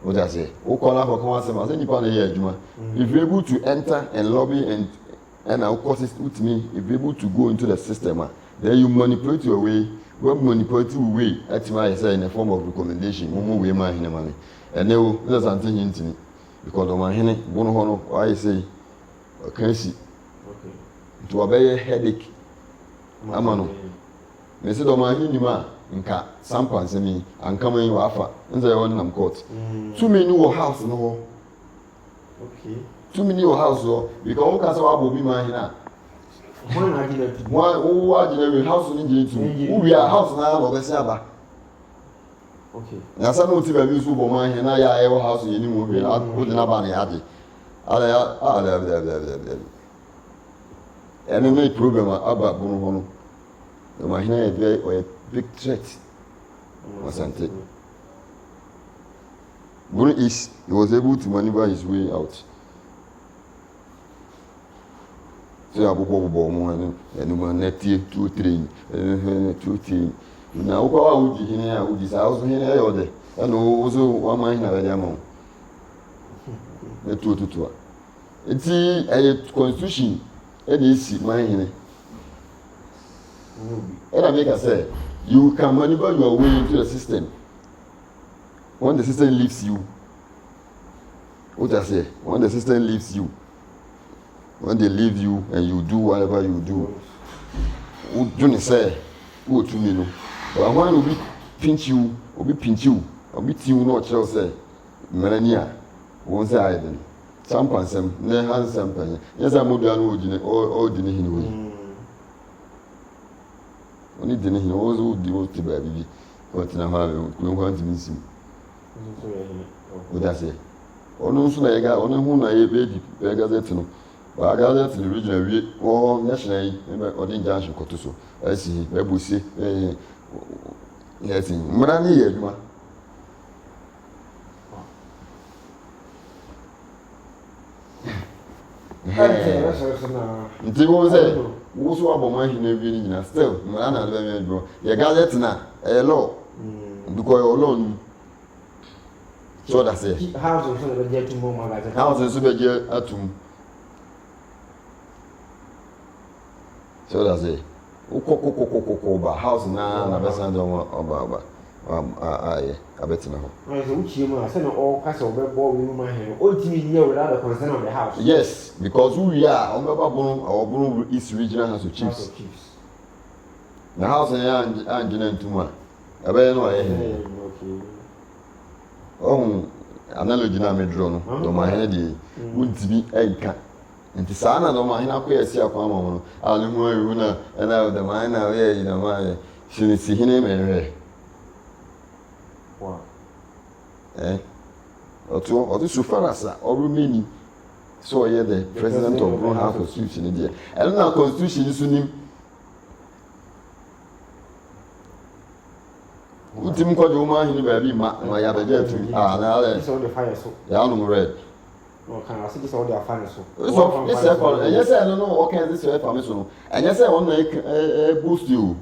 what I say o call for come say ma say nipa na ye adwuma if you able to enter and lobby and our courses with me if you able to go into the system then you manipulate your way when manipulate your way at my say in a form of recommendation mo we ma hin ma me and now there's something hintini because o ma hin bono ho no I say can see to obey headache amano me say do ma hin ni ma nka sample nsemi ankama yin wa afa nze ye won nam court too many wo house no okay too many wo house so because o ka say wa bo bi ma hin na one agile tu one o agile house ni je tu we are house na no be say aba okay na sa no ti ba bi so bo ma hin na ya e wo house ye ni mo we na o de na ba na ya de ala any problem aba bo no no the mahina is very big threat. Wasante. Bruno is he was able to maneuver his way out. So abubo mo anu enu ma netie 2 3 na ukwa uji hine ya uji sa uzo hine ya ode anu uzo wa mahina ba dia mo etututu eti constitution e isi mahina and I make a say, you can maneuver your way into the system. When the system leaves you, what I say, when the system leaves you, when they leave you and you do whatever you do, don't say, go to me no. But when will be pinch you, or be you not shall say, Melania, won't say I then. Some person, ne handsome penny. Yes, I'm more than all the way. Oni dene hin ozo di o ti ba bibi o ti na ha be ko nti nsim o da se onu nso na ye ga onu hu na ye be di be gazette no ba gazette the regional wie o national yi be o din junction koto so asi be busi yes mra ni ye adwuma nti wo se wo so aboma hin na bi ni nyina still mra na be me adwo ye gazette na law because your law so that's it house so be get to more magazine house so be get atum so that's it ukoko ba house na be san do oba abetina ho so uchi mu ase na all kasa obebo we mu ahen o timi here without the consent of the house yes because we are obeba bunu our bunu is regional house of chiefs the house ya angina ntuma abe no aye okay analogy na me draw no do ma he de untibi enka nti saa na do ma he na koyesi akwa ma no ale mu ayu na na the man na we you know ma sinisi hine menwe wow otu so far as Orumeni so ye the president of Bruno House Constitution there and na constitution so nim utim ko jo ma hin ba bi ma ya ba je tu na so the fire so ya no red no can I see this all the fire so so it's a call and yes no okay this way for me so no and yes one boost you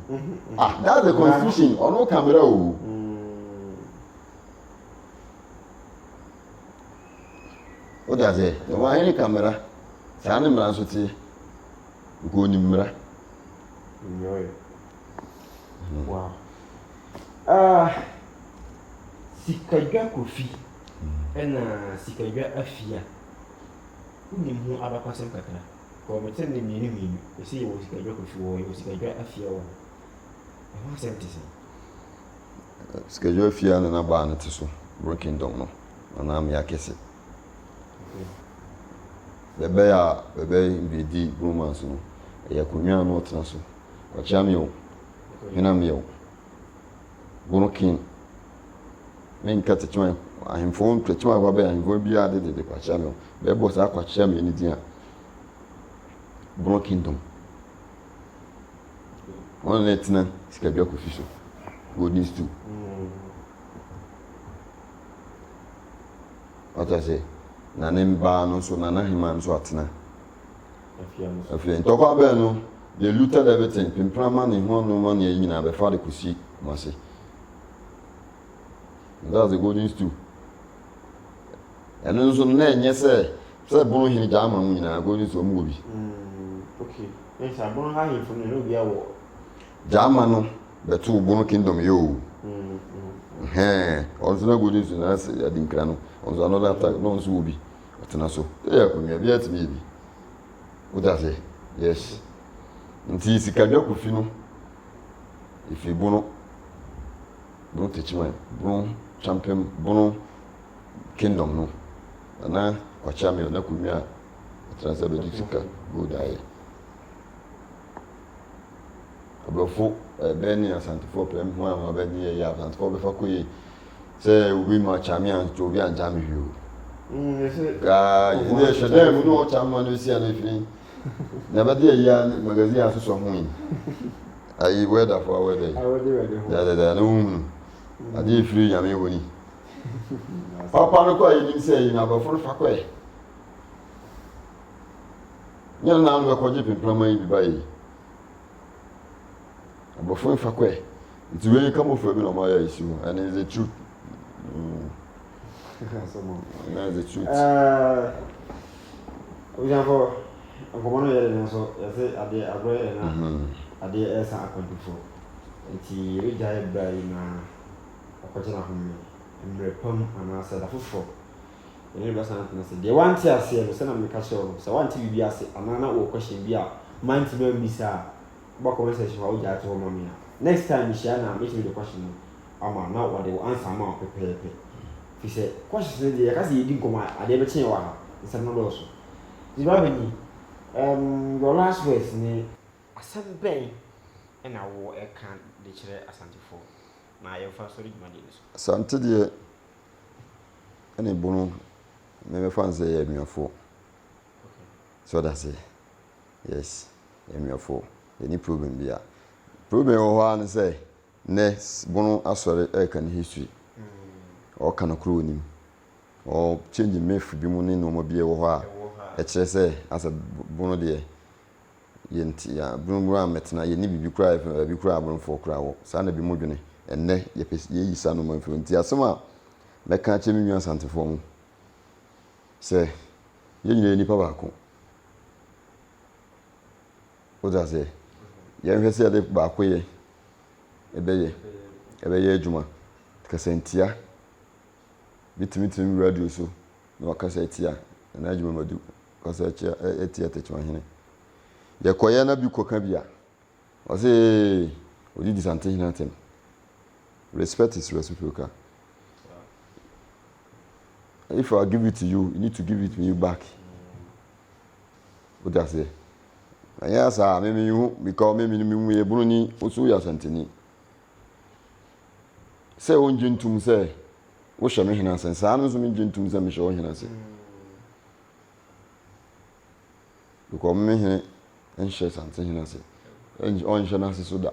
that's the constitution or no camera o o da ze wa any camera sa na mra so ti ko ni mra wow sikadwa kofi ɛna sikadwa afia wonim ho abakwasɛm kakra kɔmɛtɛ ne mmienu ɛsɛ yɛwɔ sikadwa kofi wɔ yɛwɔ sikadwa afia wɔ ɛho asɛm te sɛ sikadwa afia na baa no te so Bro Kingdom no anaa me akɛse bɛbɛ mbɛdi bromance no ɛyɛ akonnwa no ɔtena so ɔkyea me o hena me o Bro King menka tekyema ahemfo tekyema ba ahemfo biara de kwakyea me o bɛbɔ saa kwakyea me ne din a Bro Kingdom ɔno na ɛtena sikadwa kofi so golden stew ɔta sɛ na ne mbaa no nso na n'ahema nso atena afei ntɔkwa abɛɛ no they looted everything pimprama ne ho nneɛma ne ɛyi nyinaa bɛfa de kɔsi mo ase that's the golden stew ɛno nso na ɛnyɛ sɛ bono hene gya ama mo nyinaa golden stew ɔmo wɔ bi ɛnsa bono ha hemfo no ne obi awɔ gya ama no bɛto Bro Kingdom yɛ o ɔnso na golden stew na sɛ adi nkra no ɔnso another attack na ɔnso wɔ bi ɔtena so ɛyɛ akonnwa bi atumi bi woda sɛ yes nti sikadwa kofi no ɛfiri Bro tekyema Bro champion Bro Kingdom no anaa kwakyea me na akonnwa a ɔtena sɛ bɛdi sika gold ayɛ abrɔfo bɛni asantefoɔ pɛm ho a bɛni yɛ asantefoɔ bɛfa kɔ yɛ sɛ obi ma kyame anto obi anja me hwio ka yɛ hwɛdɛ mu no ɔkyama no si ana firi na bɛde yɛ magazine asoso ho yi ayi weather for weather da no hu ade firi nyame woni papa no kɔ yi nim sɛ yi na abrɔfo no fa kɔ yɛ nyɛ na no bɛkɔgye pimprama yi bi ba yi abrɔfo fa kɔ yɛ nti wei ka mɔfra bi na ɔma yɛ isi ho and it's the truth. That's the truth. For one year, so I say, I did a great as I could before. And he retired by a question of me and repom and I said, a footfall. And it was not necessary. The one tear say, the son of the castle, so one TV be asked, and I know question be out. Mind to know me, sir. What conversation how you are to mamma. Next time, Shana, meet me the question. I'm not what they will answer more prepare. He said, question the Kasi didn't come out, I never change one. It's another also. The revenue, your last words, a sudden pain, and I will a can't declare a Santi for. Now, your first read my dears. Santa dear, any bono, maybe fancy me for. So that's it. Yes, me for. Any problem be a problem or one say, next bono, I saw it, can history. Or can accrue him, or changing me for being no more be a while. HSA as a bono dear. Yentia, Brumram metna, ye need be cry for crowd, Sana be moving, and ne ye son of my friend. Tia summer, make catch me on Santa Form. Say, you any pabaco. What does it? Young said the back way a bay, Juma, Cassentia. Bitimitim radio so na wakasa etia na adwuma madu kasa etia techwa hene ye koye na bi koka bia o say odi disante hene atem respect is reciprocal. If I give it to you, you need to give it to me back. What does it? Anya sa me you because me me ebunu ni osu ya santeni say onjintum say wo hye me hena sen saa no so me dwuntum se me hye wo hena se because me hene en hye sante hena se en on hye na se so da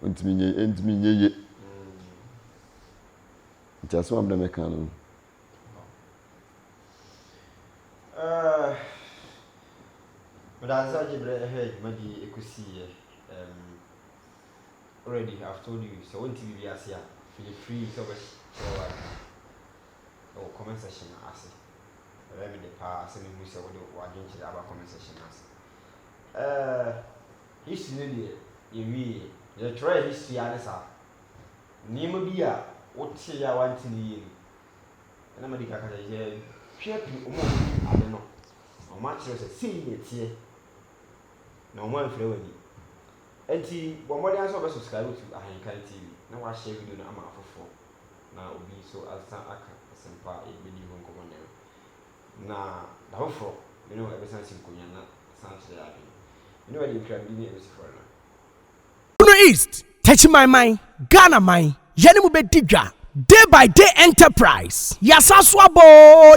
ntimi nye nti aso am da me kan no but as I give ahead maybe ekusi already I've told you so when TV be asia feel free so or comment section as let me the pass and we say what you about comment section as history you the try history answer name be a what say I want to na ma di ka ka je hwe omo ade no o ma kire se sei ne tie na omo anfre wani enti bomode anso be subscribe to Ahenkan TV na wa share video na ama afofo na obi so asa aka sempa e bedi ho nkomo na da hofro me no e be san sinkonya na san chere ade me no e di kra bi ni e si for na Uno East, touch my mind, Ghana mind, Yanimu Bedidra, Day by Day Enterprise, Yasaswaba,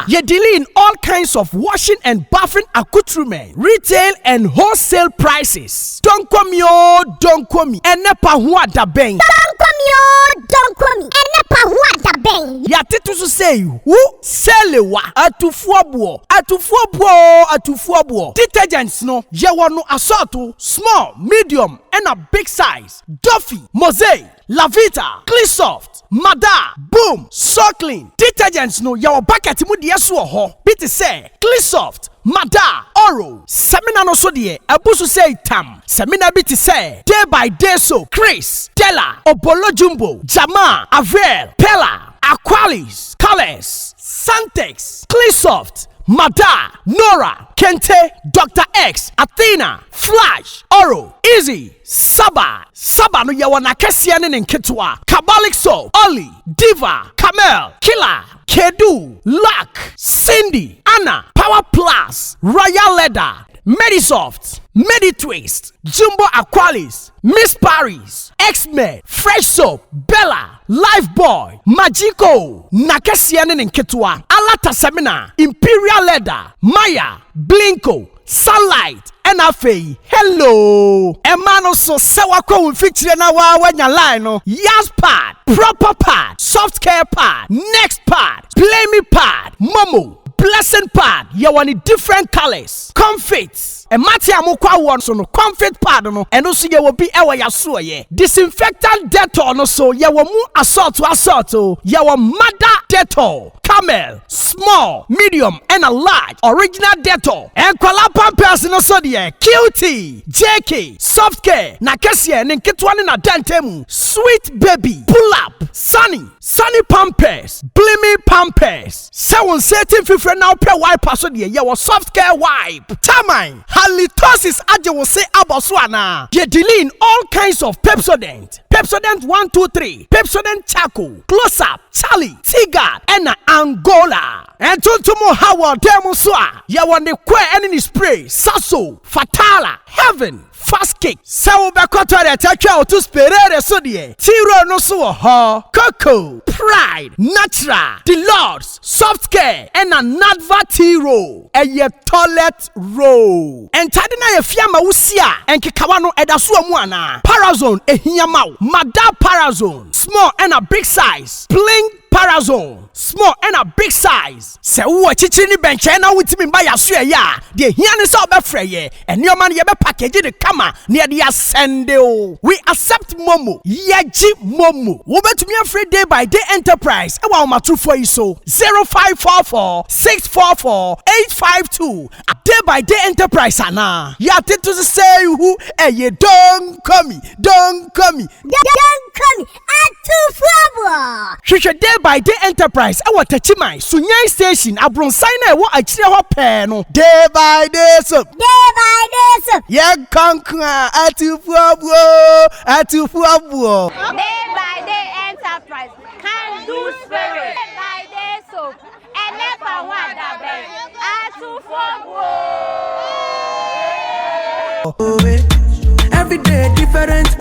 ye deal in all kinds of washing and bathing accoutrement, retail and wholesale prices. Don't come yo, don't come, and nepa huada bang. Don't call me. And nepa huada bang. Ya titu to say who selewa atufuabuo. Detergents no yewano assorto small, medium and a big size. Duffy, Mosaic, Lavita, Cleansoft, Mada, Boom, So Clean. Detergents no yawa bucket mu de so ho. Biti say Cleansoft, Mada, Oro. Semina no so de abusu say tam. Semina biti say Day by Day so Chris, Della, Obolo Jumbo, Jama, Avel, Pella, Aqualis, Colors, Santex, Cleansoft, Mada, Nora, Kente, Dr. X, Athena, Flash, Oro, Easy, Saba no yawana kesiane nketwa, Kabalik Soap, Oli, Diva, Camel, Killer, Kedu, Luck, Cindy, Anna, Power Plus, Royal Leather, Medisoft, Meditwist, Jumbo Aqualis, Miss Paris, X-Men, Fresh Soap, Bella, Lifeboy, Magico, Nakesiane Nketwa, Alata Semina, Imperial Leather, Maya, Blinko, Sunlight, NFA, hello. Emano so sewako feature na wa wanya line no. Yas pad, proper pad, soft care pad, next pad, play me pad, Momo. Blessing pad, you want different colors. Comfits. And Mati Amokwa one so no comfort pad no. And also you will be ewa yasu ye. Disinfectant Dettol no so you will mu assault to assault. You will Mada Dettol. Camel, small, medium, and a large original Dettol. And Kuala Pampers no so the QT, JK, soft care, Nakasia, and Kitwan na Dantemu, sweet baby, pull up, sunny Pampers, blimmy Pampers. 750 now per wipe so the your soft care wipe. Tamai, halitosis aje will say aboswana. Ye dealing all kinds of Pepsodent. Pepsodent 123, Pepsodent Charcoal, Close Up, Charlie, Tigard, and Angola. And Tuntumo Howard Demuswa, ya want the queer enemy spray, Sasso, Fatala, Heaven, Fast Kick, Sao Bakoto, the Taka to Sperere Sodie, Tiro no so ha, Coco, Pride, Natural, The Lords, Soft Care, and a Nadva Tiro, and your toilet roll. And Tadina Fiamma Usia, and Kikawano Edasua Mwana, Parazone, a Hiamau, Mada Parazone, small and a big size, Bling Parazone, small and a big size. Se uwa chichini benche na witimi mba ya suya ya. Die hiani sa obe freye. And your man yebe package de kama. Niya diya sende o. We accept Momo. Yeji Momo. Ube to me a free Day by Day Enterprise. Ewa umatru for iso. 0544-644-852. A Day by Day Enterprise ana. Ya titu say who. Ye don't come me. Don't come me. Don't call me. Atu Fuabo. Shusha Day by Day Enterprise. Ewa techimai. Sunyai station. Abronsai na ewa achire ho peno. Day by Day soap. Day by Day soap. Ye kankwa. Atu Fuabo. Day by Day Enterprise can do spirit. Day by Day soap. And never want that bed. Every day different.